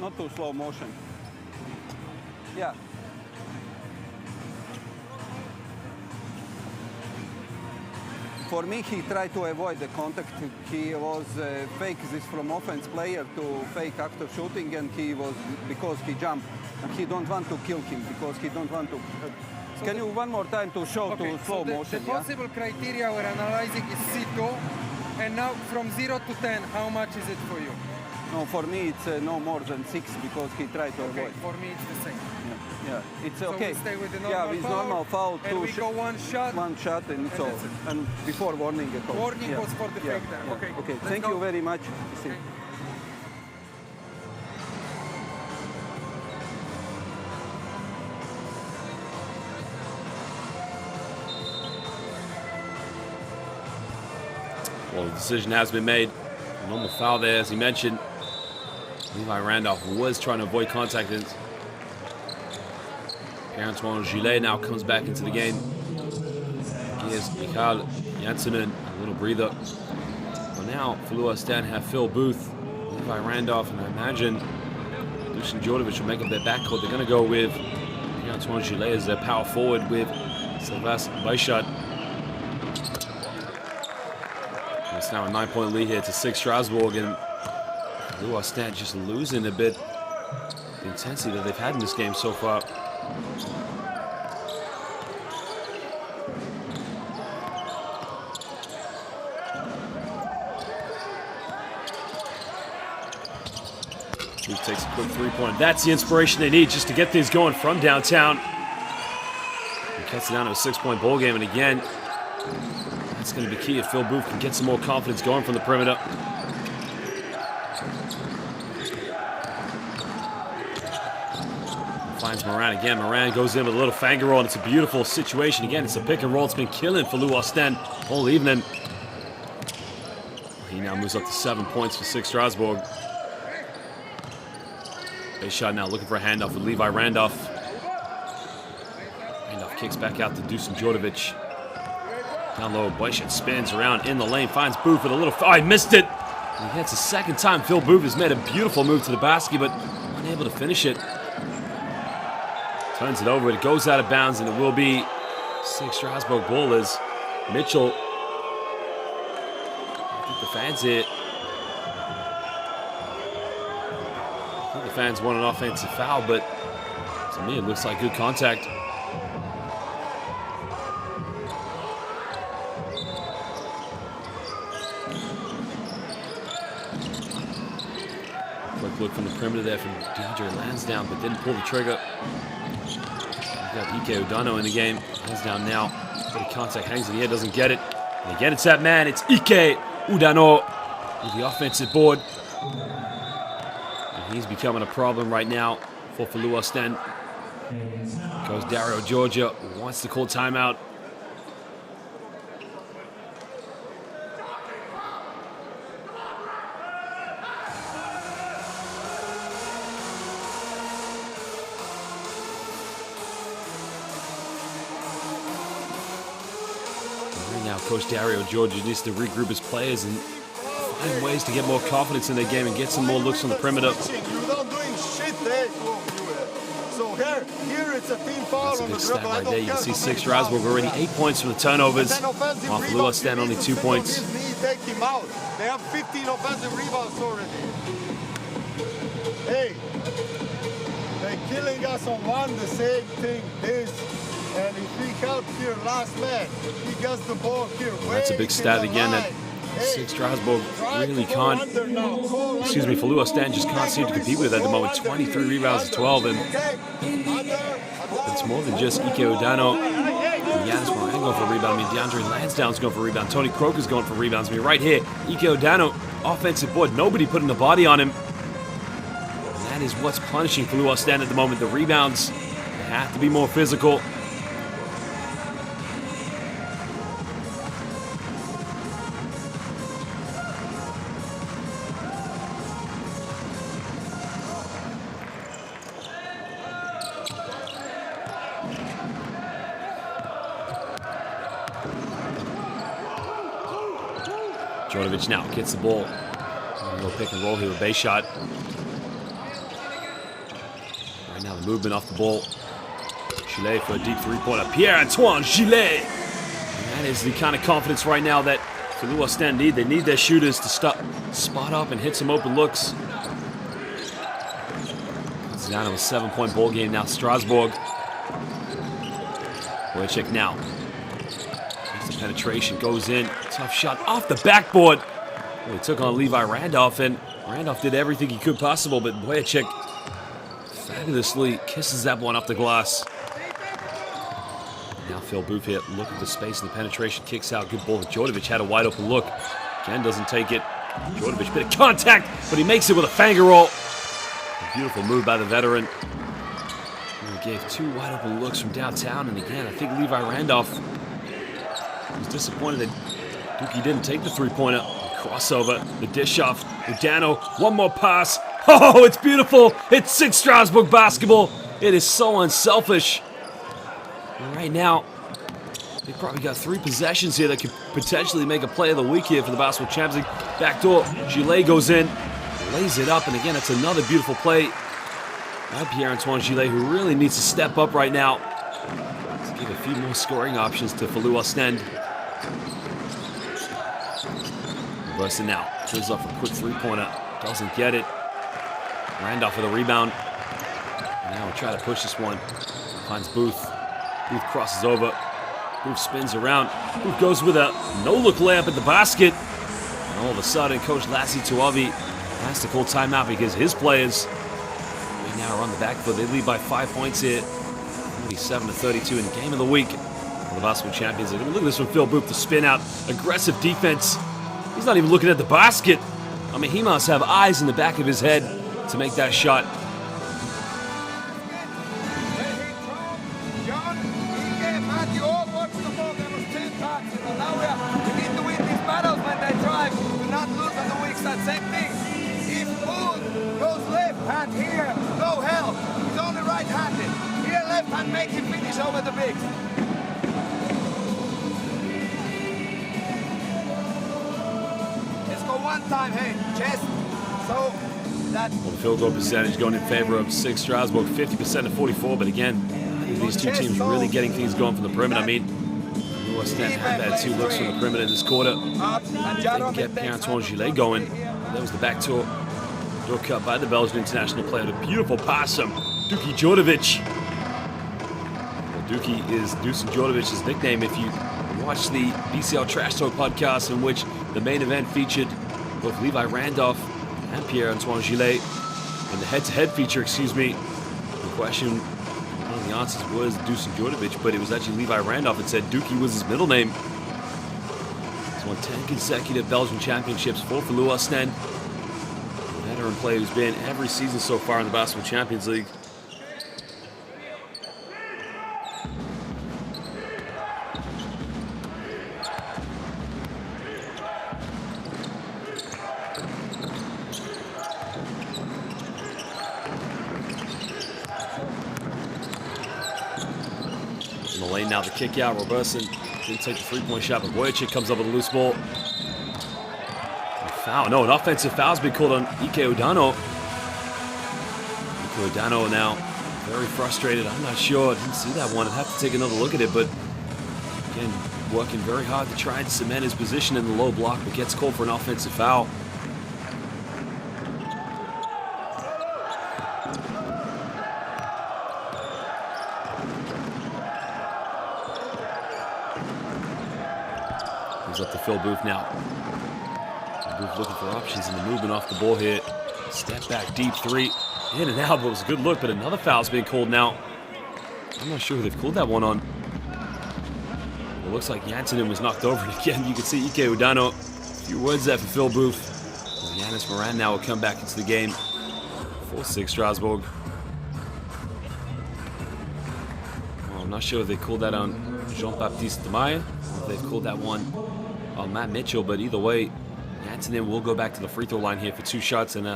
Speaker 6: not to slow motion. Yeah. For me, he tried to avoid the contact. He was fake this from offense player to fake after shooting, and he was, because he jumped, and he don't want to kill him because he don't want to.
Speaker 7: So
Speaker 6: can you one more time to show to slow motion?
Speaker 7: The possible criteria we're analyzing is C2, and now from 0 to 10, how much is it for you?
Speaker 6: No, for me it's no more than 6 because he tried to avoid.
Speaker 7: For me it's the same.
Speaker 6: Yeah, it's
Speaker 7: So
Speaker 6: okay.
Speaker 7: we stay with the normal
Speaker 6: yeah, with normal foul,
Speaker 7: and we go one shot.
Speaker 6: One shot, and it's all. And before warning at all.
Speaker 7: Warning was for the fake there.
Speaker 6: Yeah.
Speaker 7: Okay.
Speaker 6: Okay.
Speaker 7: Let's
Speaker 6: Thank
Speaker 7: go.
Speaker 6: you very much.
Speaker 7: Okay.
Speaker 1: Well, the decision has been made. A normal foul there, as he mentioned. Levi Randolph was trying to avoid contact. Pierre-Antoine Gillet now comes back into the game. Gives Michael Janssenen a little breather. Well, now Filou Oostende have Phil Booth, Levi Randolph, and I imagine Dusan Djordjevic will make up their backcourt. They're going to go with Pierre-Antoine Gillet as their power forward with Sylvain Baichat. It's now a 9-point lead here to SIG Strasbourg, and Filou Oostende just losing a bit the intensity that they've had in this game so far. Booth takes a quick three-pointer. That's the inspiration they need just to get things going from downtown. He cuts it down to a 6-point ball game, and again, that's going to be key if Phil Booth can get some more confidence going from the perimeter. finds Moran again. Moran goes in with a little finger roll, and it's a beautiful situation. Again, it's a pick and roll. It's been killing Filou Oostende all evening. He now moves up to 7 points for SIG Strasbourg. Base shot now, looking for a handoff with Levi Randolph. Randolph kicks back out to Dusan Djordjevic. Down low, Boychat spins around in the lane, finds Booth with a little... Oh, he missed it! And it's the second time Phil Booth has made a beautiful move to the basket, but unable to finish it. Turns it over, it goes out of bounds, and it will be SIG Strasbourg ball as Mitchell... I think the fans here... I think the fans want an offensive foul, but to me it looks like good contact. Quick look from the perimeter there from DeAndre Lansdowne, but didn't pull the trigger. We've got Ike Udano in the game. Lansdowne now, bit of contact, hangs in the air, doesn't get it. And again, it's that man, it's Ike Udano with the offensive board. And he's becoming a problem right now for Filou Oostende. Goes Dario Georgia, wants to call timeout. Now, Coach Dario Georgia needs to regroup his players and find ways to get more confidence in their game and get some more looks on the perimeter.
Speaker 5: You're not doing shit there. So here it's a team foul.
Speaker 1: That's a big stat right there. You can see SIG Strasbourg already 8 points from the turnovers, while Filou Oostende only 2 points.
Speaker 5: Take him out. They have 15 offensive rebounds already. Hey, they're killing us on one, the same thing. And if we help here, last man, he gets the ball here.
Speaker 1: That's a big stat again that SIG Strasbourg really can't, Filou Oostende just can't seem to compete with at the moment. 23 rebounds to 12, and it's more than just Ike Udano and Yanis Moran going for a rebound. I mean, DeAndre Lansdowne's going for a rebound. Tony Croker's going for rebounds. I mean, right here, Ike Udano, offensive board, nobody putting the body on him. And that is what's punishing Filou Oostende at the moment. The rebounds have to be more physical. Djordjevic now gets the ball. A little pick and roll here with base shot. Right now the movement off the ball. Gillet for a deep three-pointer. Pierre-Antoine Gillet. That is the kind of confidence right now that Filou Oostende need. They need their shooters to spot up and hit some open looks. It's down to a 7-point ball game now. Strasbourg. Boychat now. Penetration goes in, tough shot off the backboard. Well, he took on Levi Randolph, and Randolph did everything he could possible, but Boychat fabulously kisses that one off the glass. Now Phil Booth here, look at the space and the penetration, kicks out, good ball. Djordjevic had a wide open look. Again, doesn't take it. Djordjevic, bit of contact, but he makes it with a finger roll. A beautiful move by the veteran. He gave 2 wide open looks from downtown, and again, I think Levi Randolph was disappointed that Dookie didn't take the three-pointer. Crossover, the dish off. Udano, one more pass. Oh, it's beautiful. It's SIG Strasbourg basketball. It is so unselfish. And right now, they probably got 3 possessions here that could potentially make a play of the week here for the Basketball Champions League. Backdoor, Gillet goes in, lays it up, and again, it's another beautiful play by Pierre-Antoine Gillet, who really needs to step up right now to give a few more scoring options to Filou Oostende. Bursting now, turns off a quick three-pointer, doesn't get it. Randolph with a rebound. And now we'll try to push this one. Finds Booth. Booth crosses over. Booth spins around. Booth goes with a no-look layup at the basket. And all of a sudden, Coach Lassie Tuavi has to call timeout because his players right now are on the back foot. They lead by 5 points here. 47-32 in the game of the week for the Basketball Champions League. Look at this from Phil Booth, the spin out, aggressive defense. He's not even looking at the basket. I mean, he must have eyes in the back of his head to make that shot.
Speaker 8: But you all watch the ball. There was 10 touches. You know, now we need to win these battles when they drive. Do not lose on the weak side. Same thing. If Boone goes left hand here, no help. He's only right-handed. Here left hand, make him finish over the bigs. Let's go one time, hey, chest. So that.
Speaker 1: Well, the field goal percentage going in favor of SIG Strasbourg, 50% to 44. But again, these two teams really getting things going from the perimeter. I mean, Filou Oostende had 2 looks from the perimeter in this quarter. They didn't get Pierre-Antoine Gillet going. That was the back door cut by the Belgian international player. A beautiful pass from Duki Djordjevic. Well, Duki is Dusan Djordjevic's nickname. If you watch the BCL Trash Talk podcast, in which the main event featured both Levi Randolph and Pierre-Antoine Gillet, and the head-to-head feature, excuse me, the question, one of the answers was Dusan Djordjevic, but it was actually Levi Randolph that said Duki was his middle name. He's won 10 consecutive Belgian championships for Filou Oostende. Veteran player who's been every season so far in the Basketball Champions League. In the lane now, the kick out. Robertson didn't take the three-point shot, but Wojciech comes up with a loose ball. Foul. No, an offensive foul's been called on Ike Udano. Ike Udano now very frustrated. I'm not sure. I didn't see that one. I'd have to take another look at it, but again, working very hard to try and cement his position in the low block, but gets called for an offensive foul. Comes up to Phil Booth now. Booth looking for options in the movement off the ball here. Step back, deep three. In and out, but it was a good look, but another foul's being called now. I'm not sure who they've called that one on. It looks like Janssenen was knocked over again. You can see Ike Udano. A few words there for Phil Booth. Yanis Moran now will come back into the game for SIG Strasbourg. Well, I'm not sure if they called that on Jean-Baptiste Demaille, or if they've called that one on Matt Mitchell, but either way, Janssenen will go back to the free throw line here for 2 shots and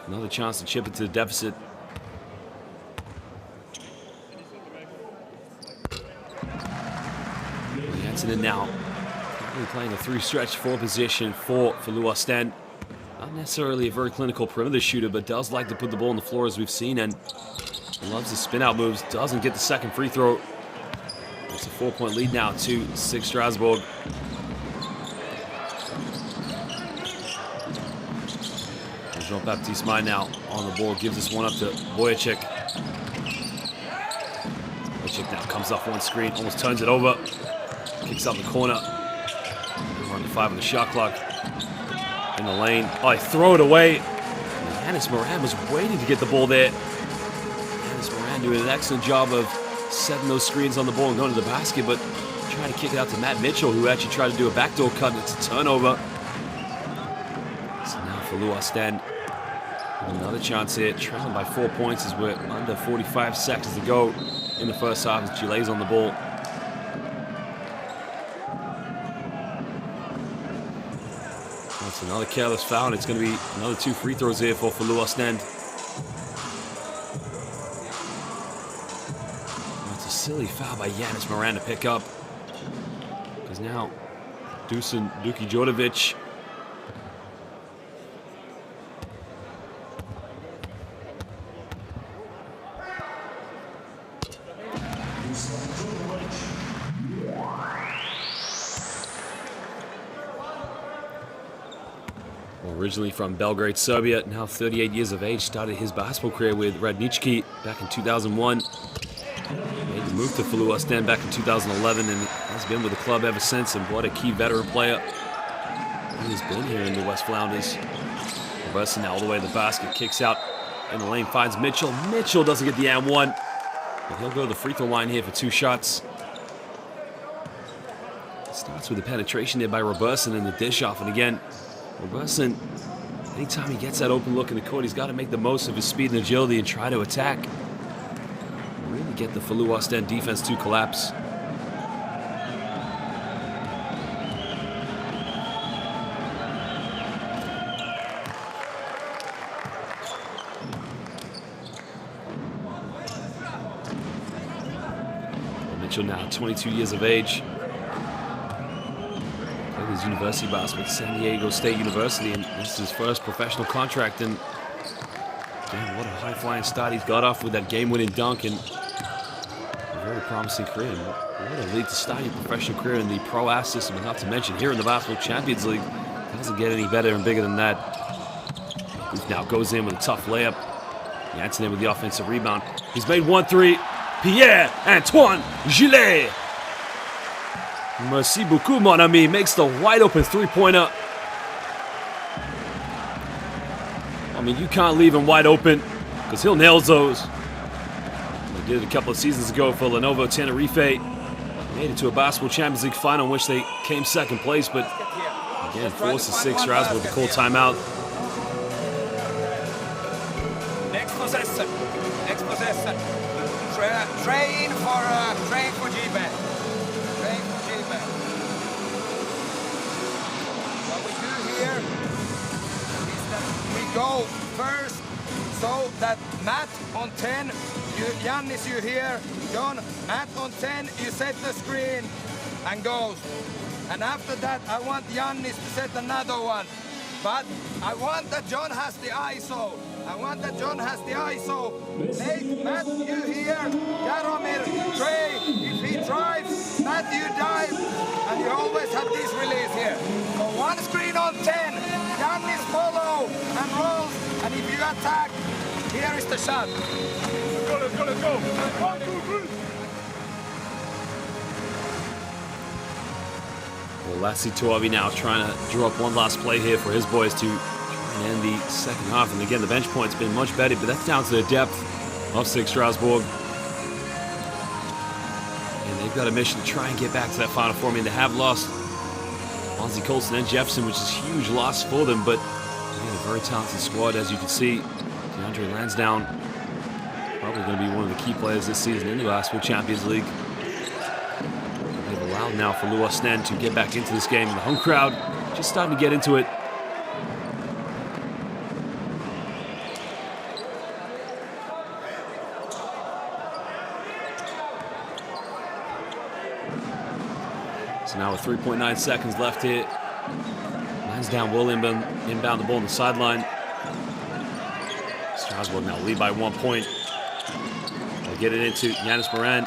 Speaker 1: another chance to chip it to the deficit. Janssenen now currently playing a 3-stretch 4 position for Filou Oostende. Not necessarily a very clinical perimeter shooter, but does like to put the ball on the floor as we've seen, and loves the spin out moves. Doesn't get the second free throw. It's a 4-point lead now to SIG Strasbourg. Jean-Baptiste Mai now on the ball, gives this one up to Wojciech. Wojciech now comes off one screen, almost turns it over, kicks out the corner. We're on the 5 on the shot clock. In the lane, oh, they throw it away. Yanis Moran was waiting to get the ball there. Yanis Moran doing an excellent job of setting those screens on the ball and going to the basket, but trying to kick it out to Matt Mitchell, who actually tried to do a backdoor cut, and it's a turnover. So now Filou Oostende. Another chance here, trailing by 4 points as we're under 45 seconds to go in the first half as Gillet's on the ball. That's another careless foul, and it's going to be another 2 free throws here for Filou Oostende. That's a silly foul by Yanis Moran to pick up, because now Duki Djordjevic originally from Belgrade, Serbia, now 38 years of age, started his basketball career with Radnički back in 2001. Made the move to Filou Oostende back in 2011 and has been with the club ever since, and what a key veteran player he has been here in the West Flounders. Robertson now all the way to the basket, kicks out in the lane, finds Mitchell. Mitchell doesn't get the and one, but he'll go to the free throw line here for 2 shots. Starts with the penetration there by Robertson and the dish off, and again, Robertson, anytime he gets that open look in the court, he's got to make the most of his speed and agility and try to attack. Really get the Filou Oostende defense to collapse. Mitchell now, 22 years of age. Played his university basketball at San Diego State University, and this is his first professional contract. And damn, what a high-flying start he's got off with that game-winning dunk, and a very promising career. What a league to start your professional career in the Pro A system, and not to mention here in the Basketball Champions League. It doesn't get any better and bigger than that. Booth now goes in with a tough layup. Janssen in with the offensive rebound. He's made 1-3. Pierre-Antoine Gillet. Merci beaucoup, mon ami. Makes the wide-open three-pointer. I mean, you can't leave him wide open because he'll nail those. He did it a couple of seasons ago for Lenovo Tenerife. Made it to a Basketball Champions League final in which they came second place, but again, forces SIG Strasbourg to call timeout.
Speaker 8: Next possession. Next possession. Train for G-Man. Train for G-Man. What we do here is that we go first so that Matt on 10, Giannis you here, John, Matt on 10, you set the screen and goes. And after that, I want Giannis to set another one. But I want that John has the ISO. I want that John has the ISO. Nate, Matt, you here, Jaromir, Trey, if he drives, Matt, you dive, and you always have this release here. So one screen on 10, Giannis follow and rolls, and if you attack, here is the shot. Let's go, let's go, let's go. 1, 2, 3.
Speaker 1: Well, Lassie Tuavi now trying to draw up one last play here for his boys to try and end the second half. And again, the bench point's been much better, but that's down to the depth of SIG Strasbourg. And they've got a mission to try and get back to that Final Four. I mean, they have lost Ozzie Colson and Jefferson, which is a huge loss for them, but again, a very talented squad, as you can see. DeAndre Lansdowne, probably going to be one of the key players this season in the Basketball Champions League. They've allowed now for Filou Oostende to get back into this game. The home crowd just starting to get into it. So now with 3.9 seconds left here, Lansdowne will inbound the ball on the sideline. Strasbourg now lead by 1 point. They'll get it into Yanis Moran.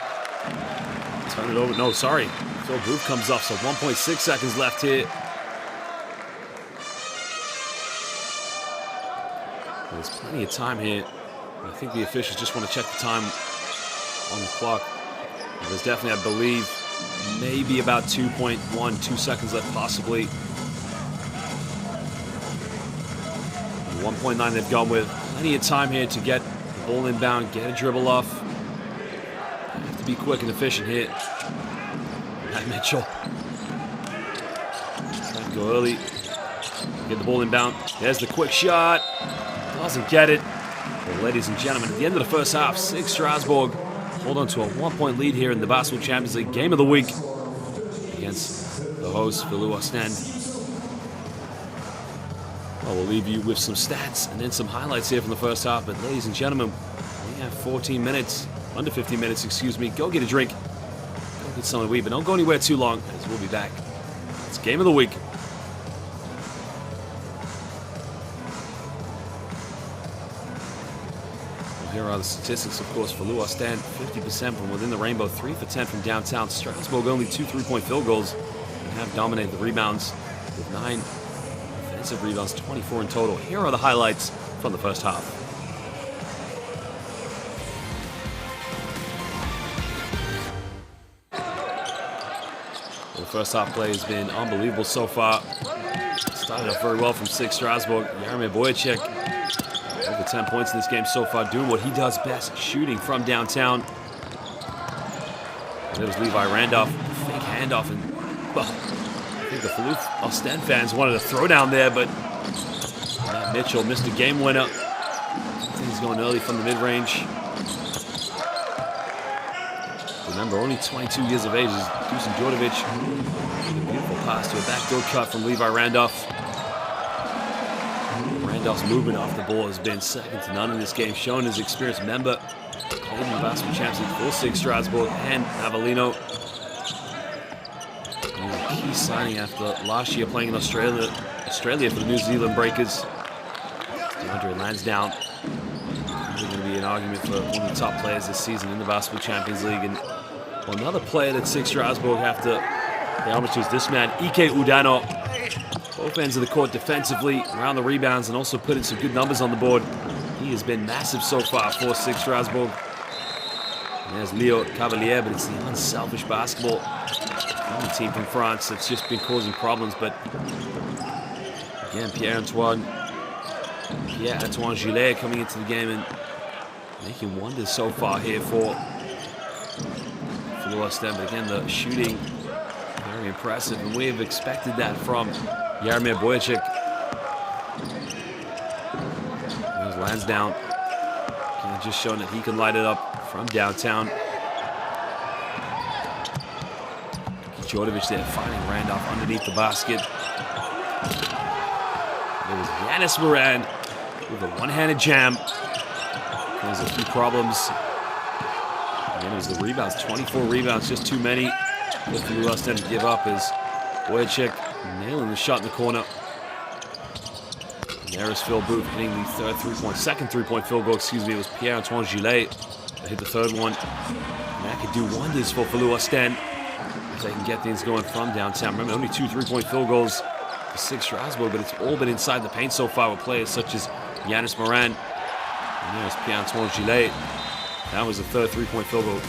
Speaker 1: Turn it over. No, sorry. Phil Booth comes off, so 1.6 seconds left here. There's plenty of time here. I think the officials just want to check the time on the clock. There's definitely, I believe, maybe about 2 seconds left, possibly. 1.9 they've gone with. Plenty of time here to get the ball inbound, get a dribble off. Have to be quick and efficient here. Matt Mitchell. Trying to go early. Get the ball inbound. There's the quick shot. Doesn't get it. Well, ladies and gentlemen, at the end of the first half, SIG Strasbourg hold on to a 1-point lead here in the Basketball Champions League Game of the Week against the host, Filou Oostende. Well, we'll leave you with some stats and then some highlights here from the first half. But ladies and gentlemen, we have 14 minutes, under 15 minutes, excuse me. Go get a drink. Go get something to eat, but don't go anywhere too long, as we'll be back. It's Game of the Week. Well, here are the statistics, of course, for Filou Oostende. 50% from within the rainbow, 3 for 10 from downtown. Strasbourg only 2 3-point field goals and have dominated the rebounds with 9 offensive rebounds, 24 in total. Here are the highlights from the first half. Well, the first half play has been unbelievable so far. Started off very well from SIG Strasbourg. Jaromir Boyacek, over 10 points in this game so far, doing what he does best, shooting from downtown. And there was Levi Randolph, fake handoff, and well, I think the Filou Oostende fans wanted a throwdown there, but Matt Mitchell missed a game winner. I think he's going early from the mid-range. Remember, only 22 years of age is Dusan Djordjevic. A beautiful pass to a backdoor cut from Levi Randolph. Randolph's movement off the ball has been second to none in this game, showing his experience. Remember, played in the Basketball Champions League for SIG Strasbourg and Avellino. He was a key signing after last year playing in Australia for the New Zealand Breakers. DeAndre Lansdowne. There's going to be an argument for one of the top players this season in the Basketball Champions League. And another player that SIG Strasbourg have to pay homage to is this man, Ike Udano. Both ends of the court defensively, around the rebounds, and also putting some good numbers on the board. He has been massive so far for SIG Strasbourg. And there's Leo Cavalier, but it's the unselfish basketball from the team from France that's just been causing problems. But again, Pierre-Antoine Gillet coming into the game and making wonders so far here for Filou Oostende. But again, the shooting, very impressive, and we have expected that from Jaromir Bojacic. There's Lansdowne. Again, just showing that he can light it up from downtown. Djordjevic there finding Randolph underneath the basket. There was Yanis Moran with a one-handed jam. Caused a few problems. Again, it was the rebounds. 24 rebounds, just too many. But Filou Oostende to give up as Bojacic nailing the shot in the corner. And there is Phil Booth hitting the second three-point field goal, excuse me. It was Pierre-Antoine Gillet that hit the third one. And that could do wonders for Filou Oostende if they can get things going from downtown. Remember, only 2 3-point field goals for SIG Strasbourg, but it's all been inside the paint so far with players such as Yanis Moran. And there's Pierre-Antoine Gillet. That was the third 3-point field goal.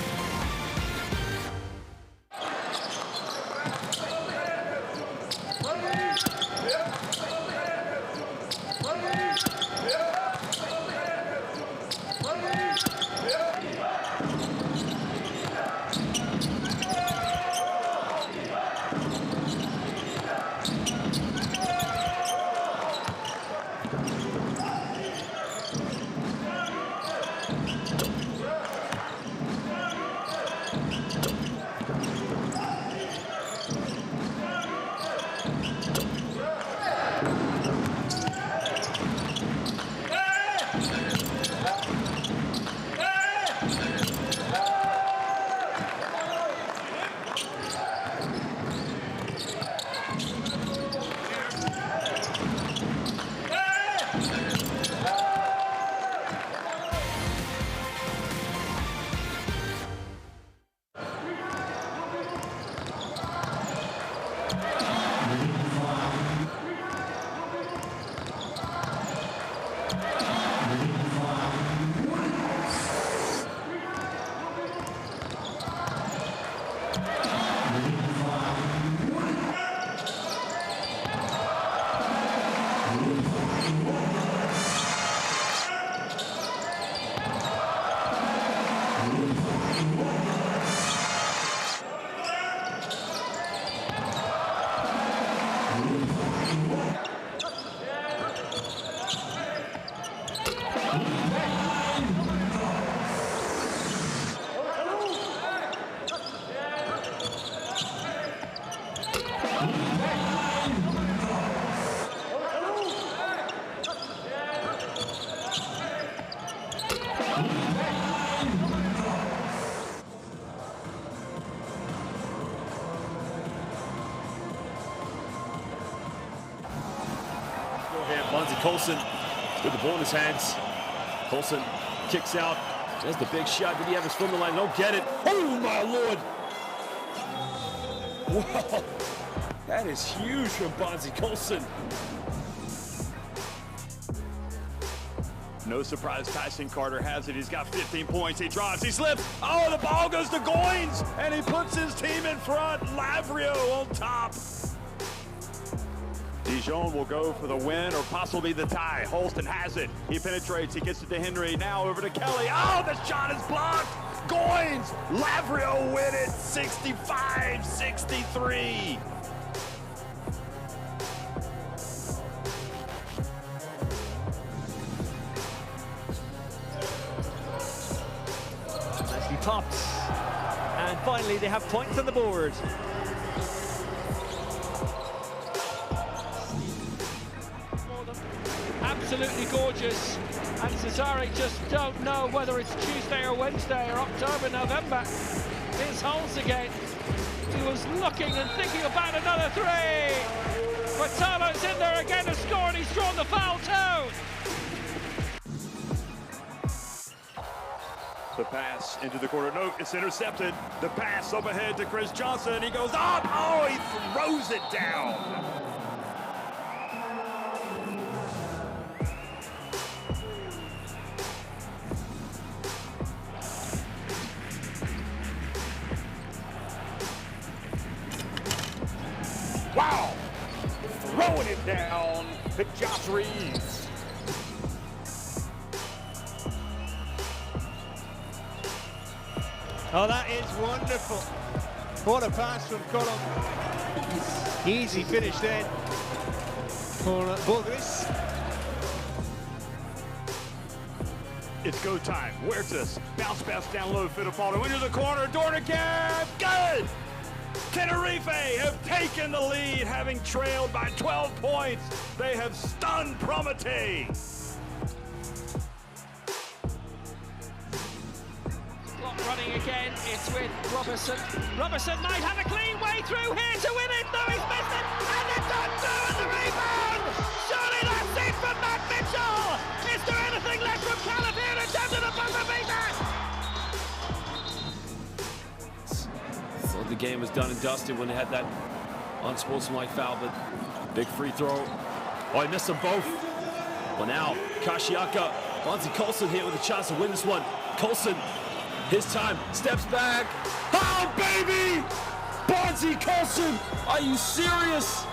Speaker 9: Colson with the ball in his hands. Colson kicks out. There's the big shot. Did he have his foot on the line? Don't get it. Oh, my Lord. Wow. That is huge from Bonzi Colson. No surprise, Tyson Carter has it. He's got 15 points. He drives, he slips. Oh, the ball goes to Goins, and he puts his team in front. Lavrio on top. Dijon will go for the win or possibly the tie. Holston has it. He penetrates. He gets it to Henry. Now over to Kelly. Oh, the shot is blocked. Goins. Lavrio win it. 65-63.
Speaker 10: Nicely popped. And finally, they have points on the board. Absolutely gorgeous. And Cesare just don't know whether it's Tuesday or Wednesday or October, November. Here's Holes again. He was looking and thinking about another three. But Tolo's in there again to score, and he's drawn the foul too.
Speaker 9: The pass into the corner. No, it's intercepted. The pass up ahead to Chris Johnson. He goes up. Oh, he throws it down. Wow. Throwing it down to Josh Reeves.
Speaker 10: Oh, that is wonderful. What a pass from Colum. Easy finish then for Bourgris.
Speaker 9: It's go time. Huertas, bounce pass down low, Fittipaldo into the corner, Dornicam, good! Tenerife have taken the lead, having trailed by 12 points. They have stunned Prometei.
Speaker 10: Clock running again, it's with Robertson. Robertson might have a clean way through here to win it, though he's missed it, and it's on two and the rebound! Surely that's it from Matt Mitchell! Is there anything left from Calafield in terms of the buzzer beater?
Speaker 1: Thought the game was done and dusted when they had that unsportsmanlike foul, but big free throw. Oh, he missed them both. Well, now Kashiaka, Bonzi Colson here with a chance to win this one. Colson, his time, steps back. Oh, baby! Bonzi Colson, are you serious?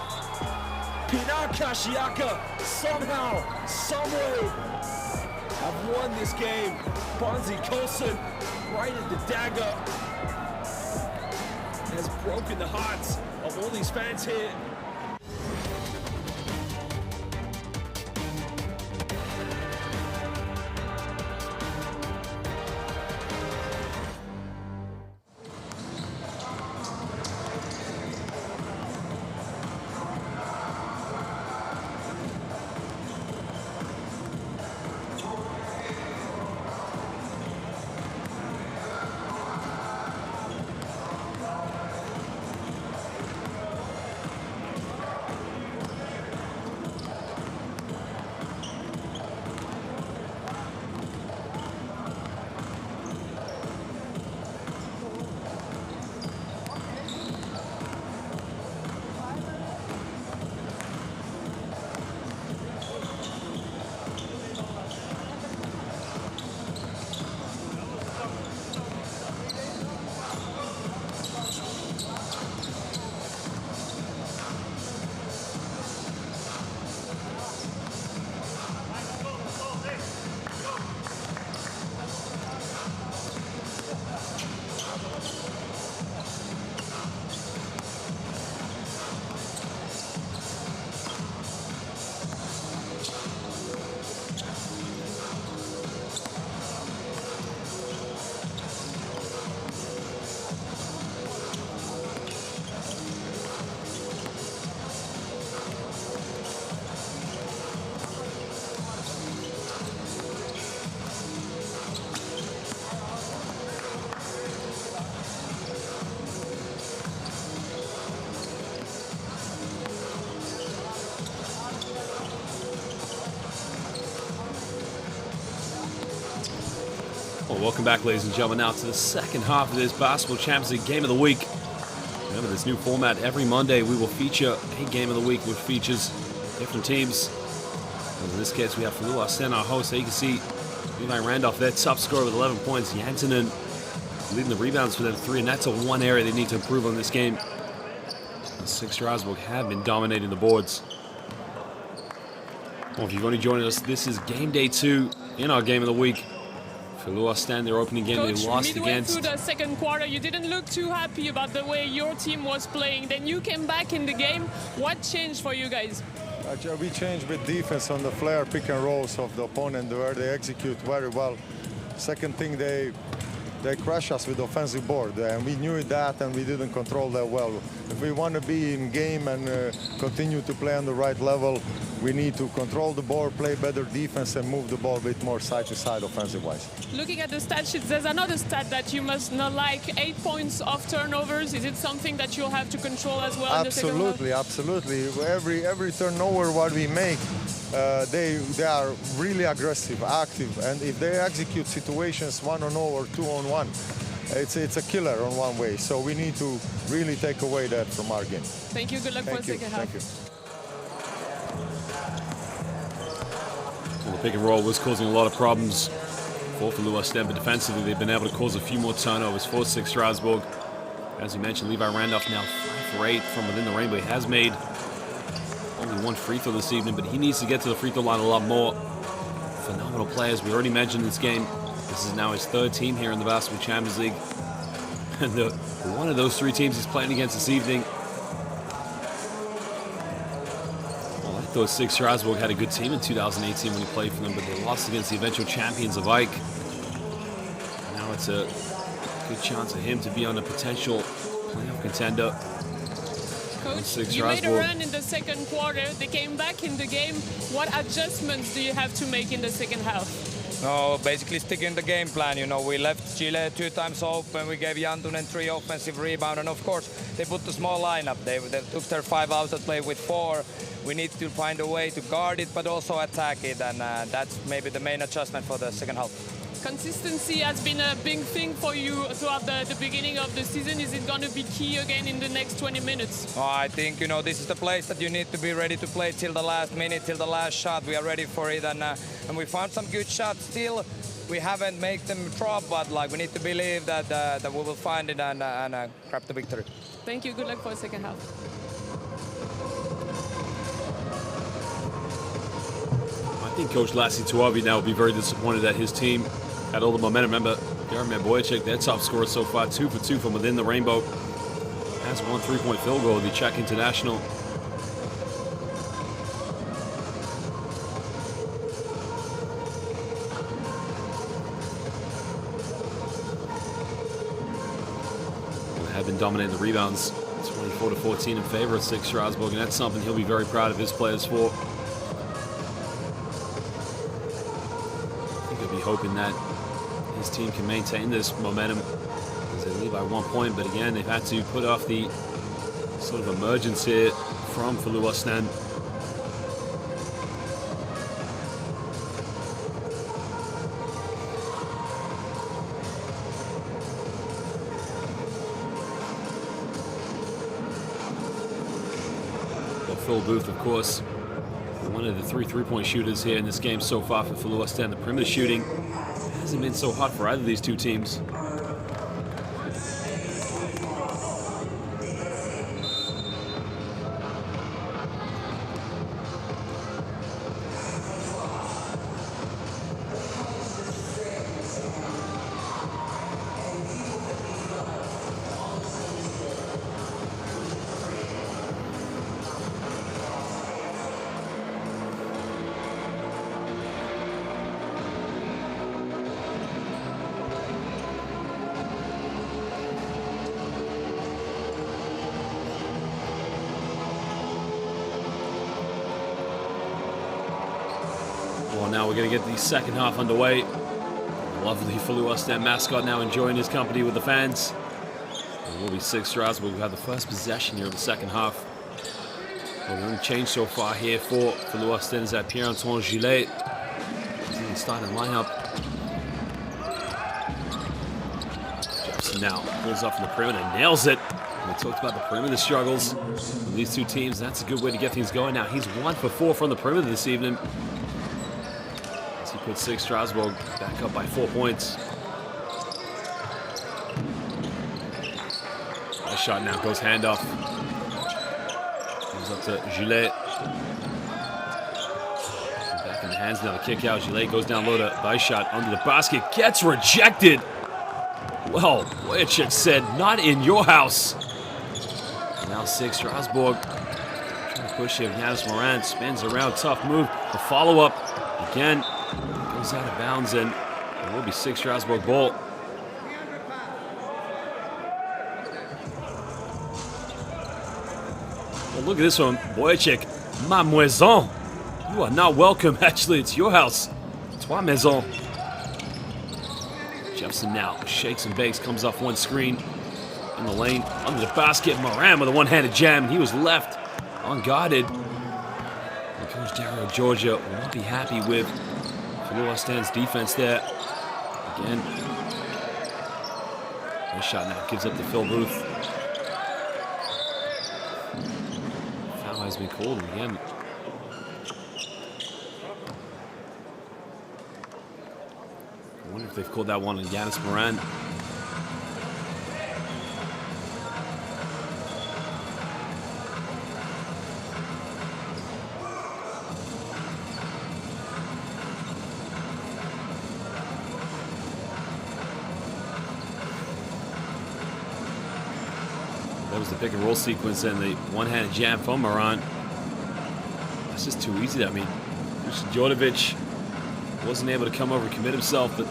Speaker 1: Pinar Kashiaka somehow, someway have won this game. Bonzi Colson right at the dagger. Has broken the hearts of all these fans here. Well, welcome back, ladies and gentlemen, now to the second half of this Basketball Champions League Game of the Week. Remember this new format, every Monday we will feature a Game of the Week which features different teams. And in this case, we have Filou Oostende, our host. So you can see Levi Randolph, their top scorer with 11 points. Janssenen leading the rebounds for them, 3, and that's a one area they need to improve on this game. The SIG Strasbourg have been dominating the boards. Well, if you've only joined us, this is Game Day 2 in our Game of the Week. Filou Oostende, their opening game,
Speaker 2: Coach,
Speaker 1: they lost
Speaker 2: midway
Speaker 1: against.
Speaker 2: through the second quarter, you didn't look too happy about the way your team was playing. Then you came back in the game. What changed for you guys?
Speaker 4: We changed with defense on the flare pick and rolls of the opponent where they execute very well. Second thing, they they crush us with offensive board, and we knew that, and we didn't control that well. If we want to be in game and continue to play on the right level, we need to control the board, play better defense, and move the ball a bit more side to side offensive-wise.
Speaker 2: Looking at the stat sheet, there's another stat that you must not like, 8 points off turnovers. Is it something that you'll have to control as well in the second half?
Speaker 4: Absolutely. Every turnover what we make, they are really aggressive, active, and if they execute situations 1-on-0 or 2-on-1, it's a killer on one way. So we need to really take away that from our game.
Speaker 2: Thank you. Good luck for the second half.
Speaker 4: Thank you.
Speaker 1: Well, the pick and roll was causing a lot of problems for Filou Oostende, but defensively they've been able to cause a few more turnovers for SIG Strasbourg. As you mentioned, Levi Randolph now 5 for 8 from within the rainbow. He has made only 1 free throw this evening, but he needs to get to the free throw line a lot more. Phenomenal players. We already mentioned this game. This is now his 3rd team here in the Basketball Champions League. And one of those 3 teams he's playing against this evening. Well, I thought SIG Strasbourg had a good team in 2018 when he played for them, but they lost against the eventual champions of Ike. Now it's a good chance for him to be on a potential playoff contender.
Speaker 2: Coach, you made a run in the second quarter. They came back in the game. What adjustments do you have to make in the second half?
Speaker 3: No, basically sticking the game plan. You know, we left Chile 2 times open. We gave Jantunen 3 offensive rebounds, and of course they put the small lineup. They took their 5 outs and played with 4. We need to find a way to guard it, but also attack it, and that's maybe the main adjustment for the second half.
Speaker 2: Consistency has been a big thing for you throughout the beginning of the season. Is it going to be key again in the next 20 minutes?
Speaker 3: Oh, I think, you know, this is the place that you need to be ready to play till the last minute, till the last shot. We are ready for it, and we found some good shots. Still, we haven't made them drop, but like we need to believe that that we will find it and grab the victory.
Speaker 2: Thank you. Good luck for the second half.
Speaker 1: I think Coach Lassie Tuavi now will be very disappointed that his team had all the momentum. Remember, Jaromir Boyacek, their top scorer so far, 2 for 2 from within the rainbow. Has 1 3-point field goal, the Czech international. They have been dominating the rebounds, 24-14 in favor of SIG Strasbourg, and that's something he'll be very proud of his players for. Hoping that his team can maintain this momentum as they lead by 1 point, but again they've had to put off the sort of emergence here from Filou Oostende. Well, Phil Booth, of course, one of the 3 3-point shooters here in this game so far for Filou Oostende. The perimeter shooting hasn't been so hot for either of these 2 teams. Well, now we're going to get the second half underway. Lovely Filou Oostende mascot now enjoying his company with the fans. It will be SIG Strasbourg who have the first possession here of the second half. Well, the only change so far here for Filou Oostende is that Pierre-Antoine Gillet is in the starting lineup. Jefferson now pulls up from the perimeter and nails it. We talked about the perimeter struggles of these 2 teams. That's a good way to get things going. Now he's 1 for 4 from the perimeter this evening. He puts SIG Strasbourg back up by 4 points. That shot now goes handoff. Comes up to Gillet. Back in the hands now, the kick out. Gillet goes down low to by shot under the basket. Gets rejected. Well, Boyacek said, not in your house. And now SIG Strasbourg trying to push him. Yanis Moran spins around, tough move. The follow-up again. Out of bounds, and it will be SIG Strasbourg ball. Well, look at this one. Wojciech, ma maison. You are not welcome. Actually, it's your house. Toi maison. Jefferson now shakes and bakes, comes off one screen in the lane, under the basket. Moran with a one-handed jam. He was left unguarded. And Coach Dario Georgia will not be happy with Filou Oostende's defense there. Again, nice shot now, gives up to Phil Booth. Foul has been called again. I wonder if they've called that one on Yanis Moran. That was the pick and roll sequence and the one-handed jam from Moran. That's just too easy. I mean, Djordjevic wasn't able to come over and commit himself, but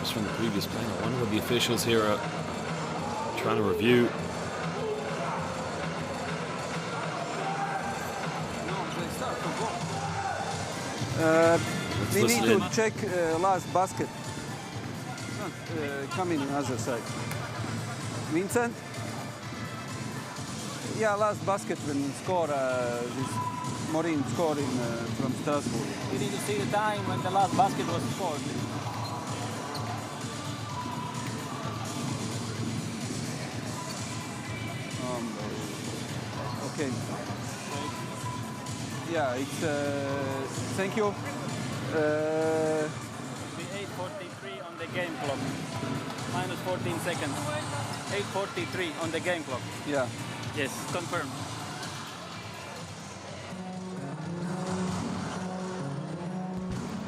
Speaker 1: just from the previous play, I wonder what the officials here are trying to review.
Speaker 6: We need
Speaker 1: listen
Speaker 6: to
Speaker 1: in.
Speaker 6: check last basket. Come in other side. Vincent? Yeah, last basket when score this Morin scored from Strasbourg.
Speaker 11: We need to see the time when the last basket was scored.
Speaker 6: Okay. Yeah, it's thank you.
Speaker 11: The 8:43 on the game clock. Minus 14 seconds. 8:43 on the game clock.
Speaker 6: Yeah.
Speaker 11: Yes, confirmed.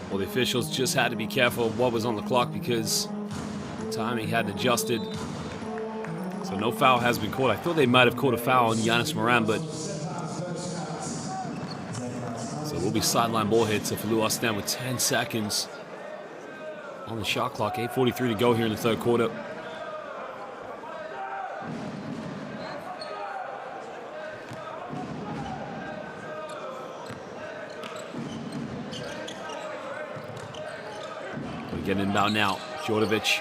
Speaker 1: Well, the officials just had to be careful of what was on the clock because the timing had adjusted. So no foul has been called. I thought they might have called a foul on Yanis Moran, but so it will be sideline ball hit to Filou Oostende with 10 seconds on the shot clock. 8:43 to go here in the third quarter. We get inbound now. Djordjevic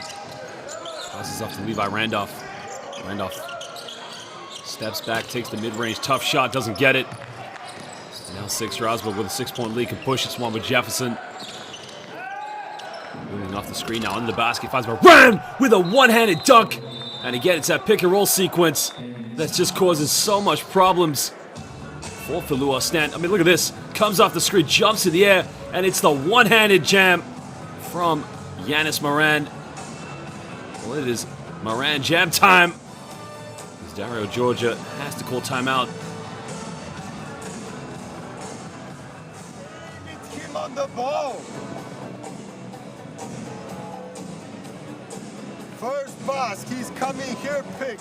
Speaker 1: passes off to Levi Randolph. Randolph steps back, takes the mid-range, tough shot, doesn't get it. Now SIG Strasbourg with a 6-point lead can push this one with Jefferson. Moving off the screen now, under the basket, finds Moran with a one-handed dunk. And again, it's that pick and roll sequence that's just causing so much problems for Filou Oostende. I mean, look at this. Comes off the screen, jumps in the air, and it's the one-handed jam from Yanis Moran. Well, it is Moran jam time. As Dario Georgia has to call timeout.
Speaker 5: It's him on the ball. First pass, he's coming here, pick.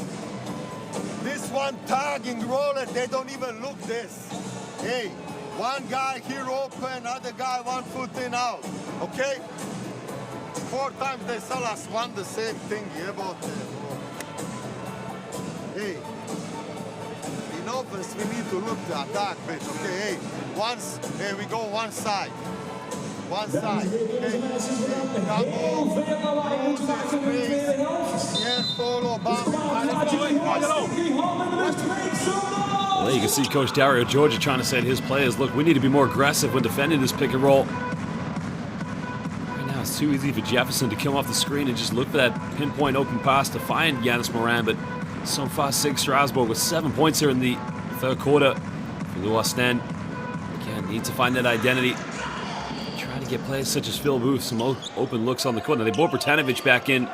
Speaker 5: This one tagging roller, they don't even look this. Hey, one guy here open, other guy 1 foot in out. Okay? 4 times they sell us one the same thing. Yeah, about hey, in offense we need to look to attack bit. Okay, hey, hey, we go one side. One side. Okay, come on.
Speaker 1: Well, there you can see Coach Dario Georgia trying to say to his players, look, we need to be more aggressive when defending this pick and roll. Right now it's too easy for Jefferson to come off the screen and just look for that pinpoint open pass to find Yanis Moran, but so far SIG Strasbourg with 7 points here in the third quarter. Filou Oostende, again, need to find that identity. Trying to get players such as Phil Booth some open looks on the court. Now they brought Bratanovic back in,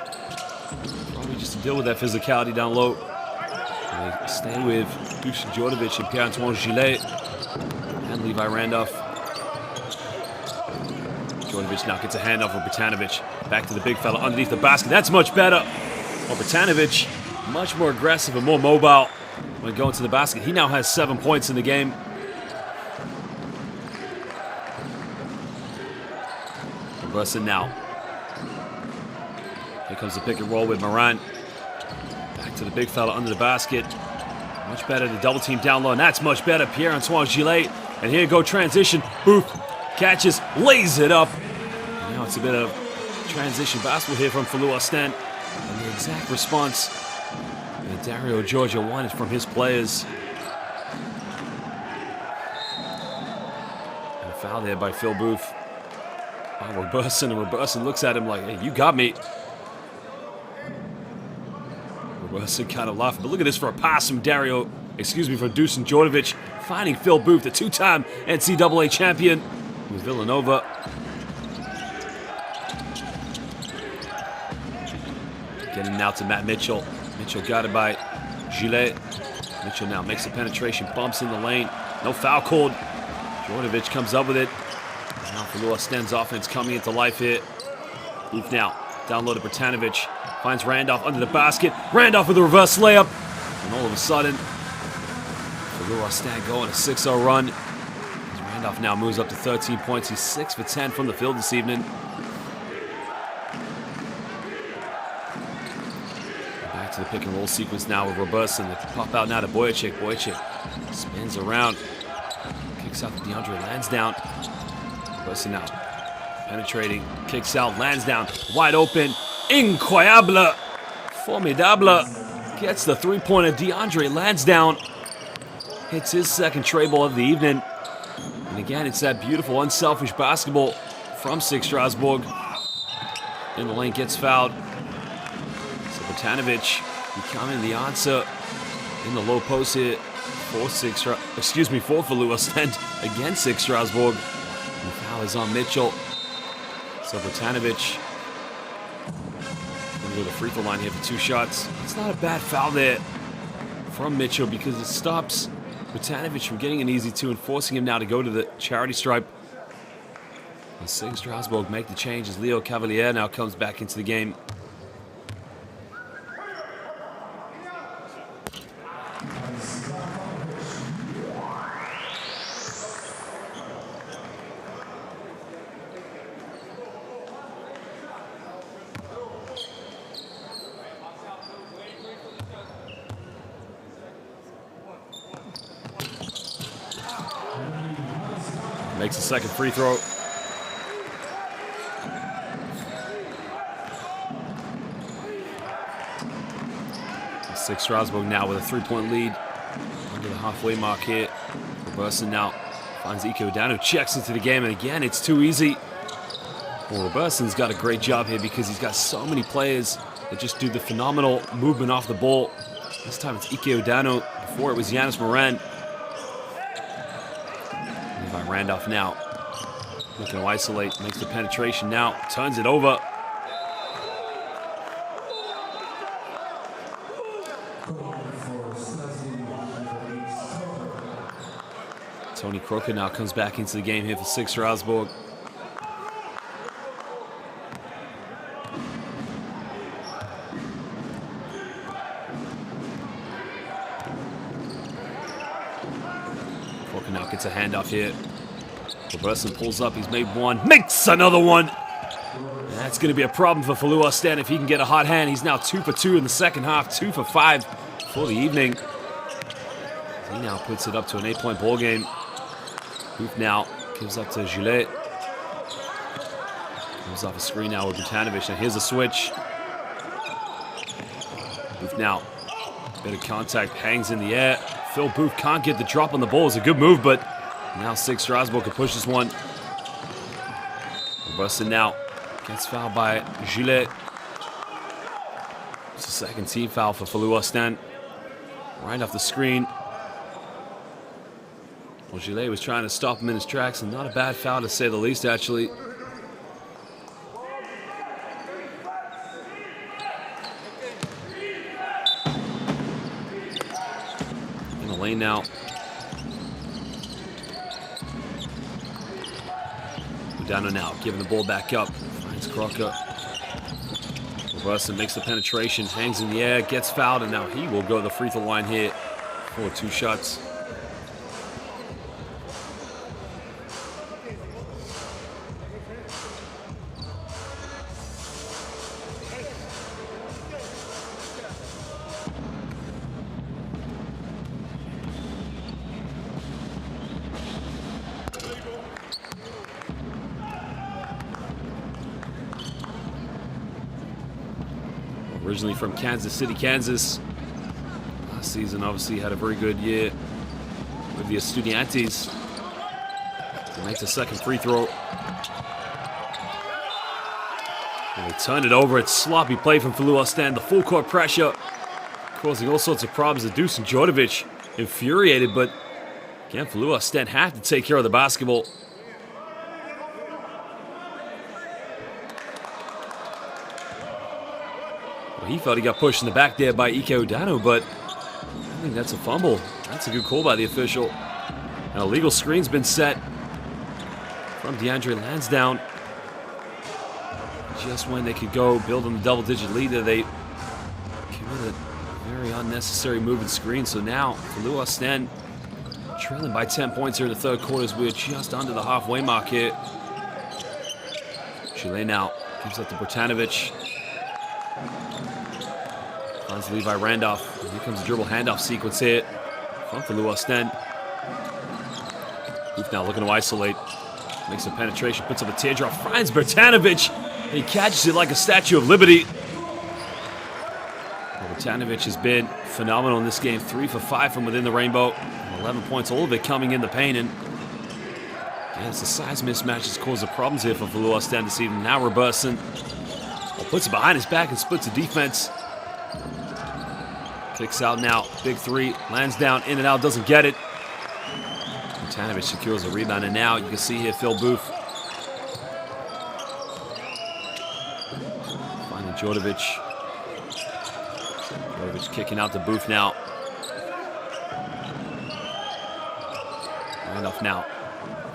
Speaker 1: probably just to deal with that physicality down low. And they stay with Dusan Djordjevic and Pierre-Antoine Gillet and Levi Randolph. Djordjevic now gets a handoff with Bratanovic. Back to the big fella underneath the basket. That's much better. Well, Bratanovic, much more aggressive and more mobile when going to the basket. He now has 7 points in the game. Burson now. Here comes the pick and roll with Moran. Back to the big fella under the basket. Much better to double team down low, and that's much better. Pierre-Antoine Gillet, and here you go, transition. Booth catches, lays it up. And now it's a bit of transition basketball here from Filou Oostende. And the exact response that Dario Georgia wanted from his players. And a foul there by Phil Booth. By Robertson, and Robertson looks at him like, hey, you got me. Robertson kind of laughing, but look at this for a pass from from Dusan Djordjevic, finding Phil Booth, the two-time NCAA champion with Villanova. Getting now to Matt Mitchell. Mitchell got it by Gillet. Mitchell now makes the penetration, bumps in the lane. No foul called. Djordjevic comes up with it. Now Filou Oostende's offense coming into life here. Booth now, down low to Bertanovic. Finds Randolph under the basket. Randolph with a reverse layup. And all of a sudden, Filou Oostende going a 6-0 run. As Randolph now moves up to 13 points. He's 6 for 10 from the field this evening. Back to the pick and roll sequence now with Robertson. They pop out now to Boyacek. Boyacek spins around. Kicks out to DeAndre Lansdowne. Robertson now penetrating. Kicks out. Lansdowne wide open. Incroyable. Formidable. Gets the three-pointer. DeAndre Lansdowne hits his second tray ball of the evening. And again, it's that beautiful, unselfish basketball from SIG Strasbourg. In the lane, gets fouled. So Bertanovic becoming the answer in the low post here for Filou Oostende against SIG Strasbourg. And the foul is on Mitchell. So Bertanovic going to go to the free throw line here for 2 shots. It's not a bad foul there from Mitchell because it stops Bertanovic from getting an easy 2 and forcing him now to go to the charity stripe. And SIG Strasbourg make the change as Leo Cavalier now comes back into the game. Makes a second free throw. SIG Strasbourg now with a 3-point lead under the halfway mark here. Robertson now finds Ike Udanu, checks into the game, and again, it's too easy. Well, Robertson's got a great job here because he's got so many players that just do the phenomenal movement off the ball. This time it's Ike Udanu. Before it was Giannis Moran. By Randolph now. Looking to isolate, makes the penetration now, turns it over. Tony Croker now comes back into the game here for SIG Strasbourg. Croker now gets a handoff here. Robertson pulls up, he's made one, makes another one. And that's going to be a problem for Filou Oostende if he can get a hot hand. He's now 2 for 2 in the second half, 2 for 5 for the evening. He now puts it up to an 8-point ball game. Booth now gives up to Gillet. Comes off a screen now with Bertanovic. Now here's a switch. Booth now, bit of contact, hangs in the air. Phil Booth can't get the drop on the ball. It's a good move, but now SIG Strasbourg can push this one. Robertson now gets fouled by Gillet. It's the second team foul for Filou Oostende. Right off the screen. Well, Gillet was trying to stop him in his tracks, and not a bad foul to say the least, actually. In the lane now. Udano now giving the ball back up. Finds Crocker. Robertson makes the penetration, hangs in the air, gets fouled, and now he will go to the free throw line here for 2 shots. originally from Kansas City, Kansas. Last season, obviously, had a very good year with the Estudiantes. He makes a second free throw. And they turn it over. It's sloppy play from Filou Oostende. The full court pressure causing all sorts of problems to Dusan Djordjevic. Infuriated, but again, Filou Oostende had to take care of the basketball. Well, he felt he got pushed in the back there by Ike Udano, but I think that's a fumble. That's a good call by the official. An illegal screen's been set from DeAndre Lansdowne. Just when they could go build on the double-digit lead there, they committed a very unnecessary move and screen. So now, Filou Oostende trailing by 10 points here in the third quarter as we're just under the halfway mark here. Chile now gives up to Bertanovic. Finds Levi Randolph. And here comes the dribble handoff sequence here from Filou Oostende. Booth now looking to isolate. Makes a penetration, puts up a teardrop, finds Bertanovic. And he catches it like a Statue of Liberty. Well, Bertanovic has been phenomenal in this game. 3 for 5 from within the rainbow. 11 points, all of it coming in the paint. And yeah, it's the size mismatch that's caused the problems here for Filou Oostende this evening. Now Robertson puts it behind his back and splits the defense. Kicks out now, big three. Lansdowne in and out, doesn't get it. Bertanovic secures a rebound, and now you can see here Phil Booth finding Djordjevic. Djordjevic kicking out to Booth now. Randolph now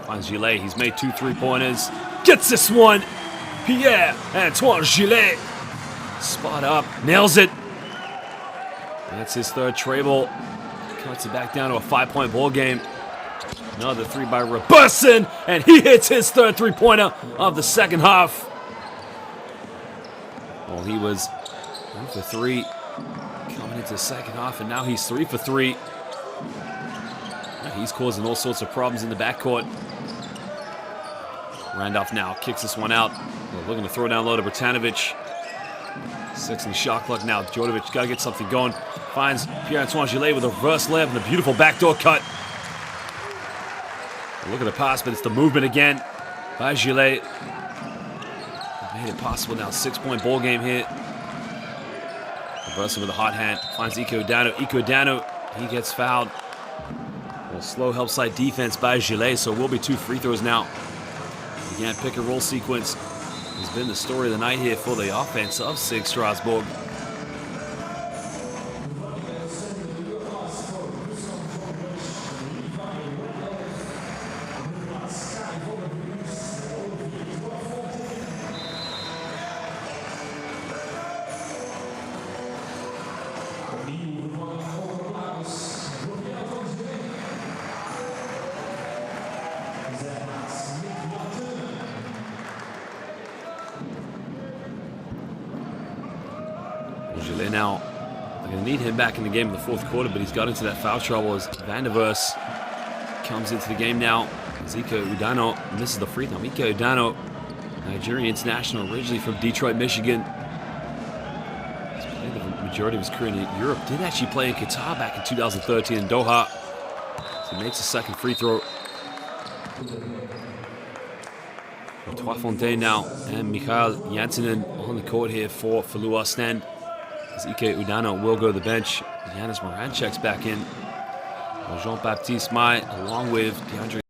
Speaker 1: finds Gillet. He's made 2 3-pointers. Gets this one. Pierre-Antoine Gillet. Spot up. Nails it. That's his third treble. Cuts it back down to a 5-point ball game. Another 3 by Robertson. And he hits his third 3-pointer of the second half. Well, he was 1 for 3 coming into the second half, and now he's 3 for 3. He's causing all sorts of problems in the backcourt. Randolph now kicks this one out. They're looking to throw down low to Bertanovic. 6 in the shot clock now. Djordjevic got to get something going. Finds Pierre-Antoine Gillet with a reverse layup and a beautiful backdoor cut. Look at the pass, but it's the movement again by Gillet. Made it possible now. 6-point ball game here. Robertson with a hot hand. Finds Ike Udano. Ike Udano, he gets fouled. A slow help side defense by Gillet, so it will be 2 free throws now. Again, pick and roll sequence has been the story of the night here for the offense of SIG Strasbourg. Gillet now, they're going to need him back in the game in the fourth quarter, but he's got into that foul trouble as Van der Vers comes into the game now. Ike Udano misses the free throw. Ike Udano, Nigerian international, originally from Detroit, Michigan. He's played the majority of his career in Europe. Did actually play in Qatar back in 2013 in Doha. So he makes a second free throw. Trois Fontaine now and Mikhail Janssinen on the court here for Filou Oostende. As Ike Udano will go to the bench. Yanis Moranchek's back in. Jean-Baptiste Mai, along with DeAndre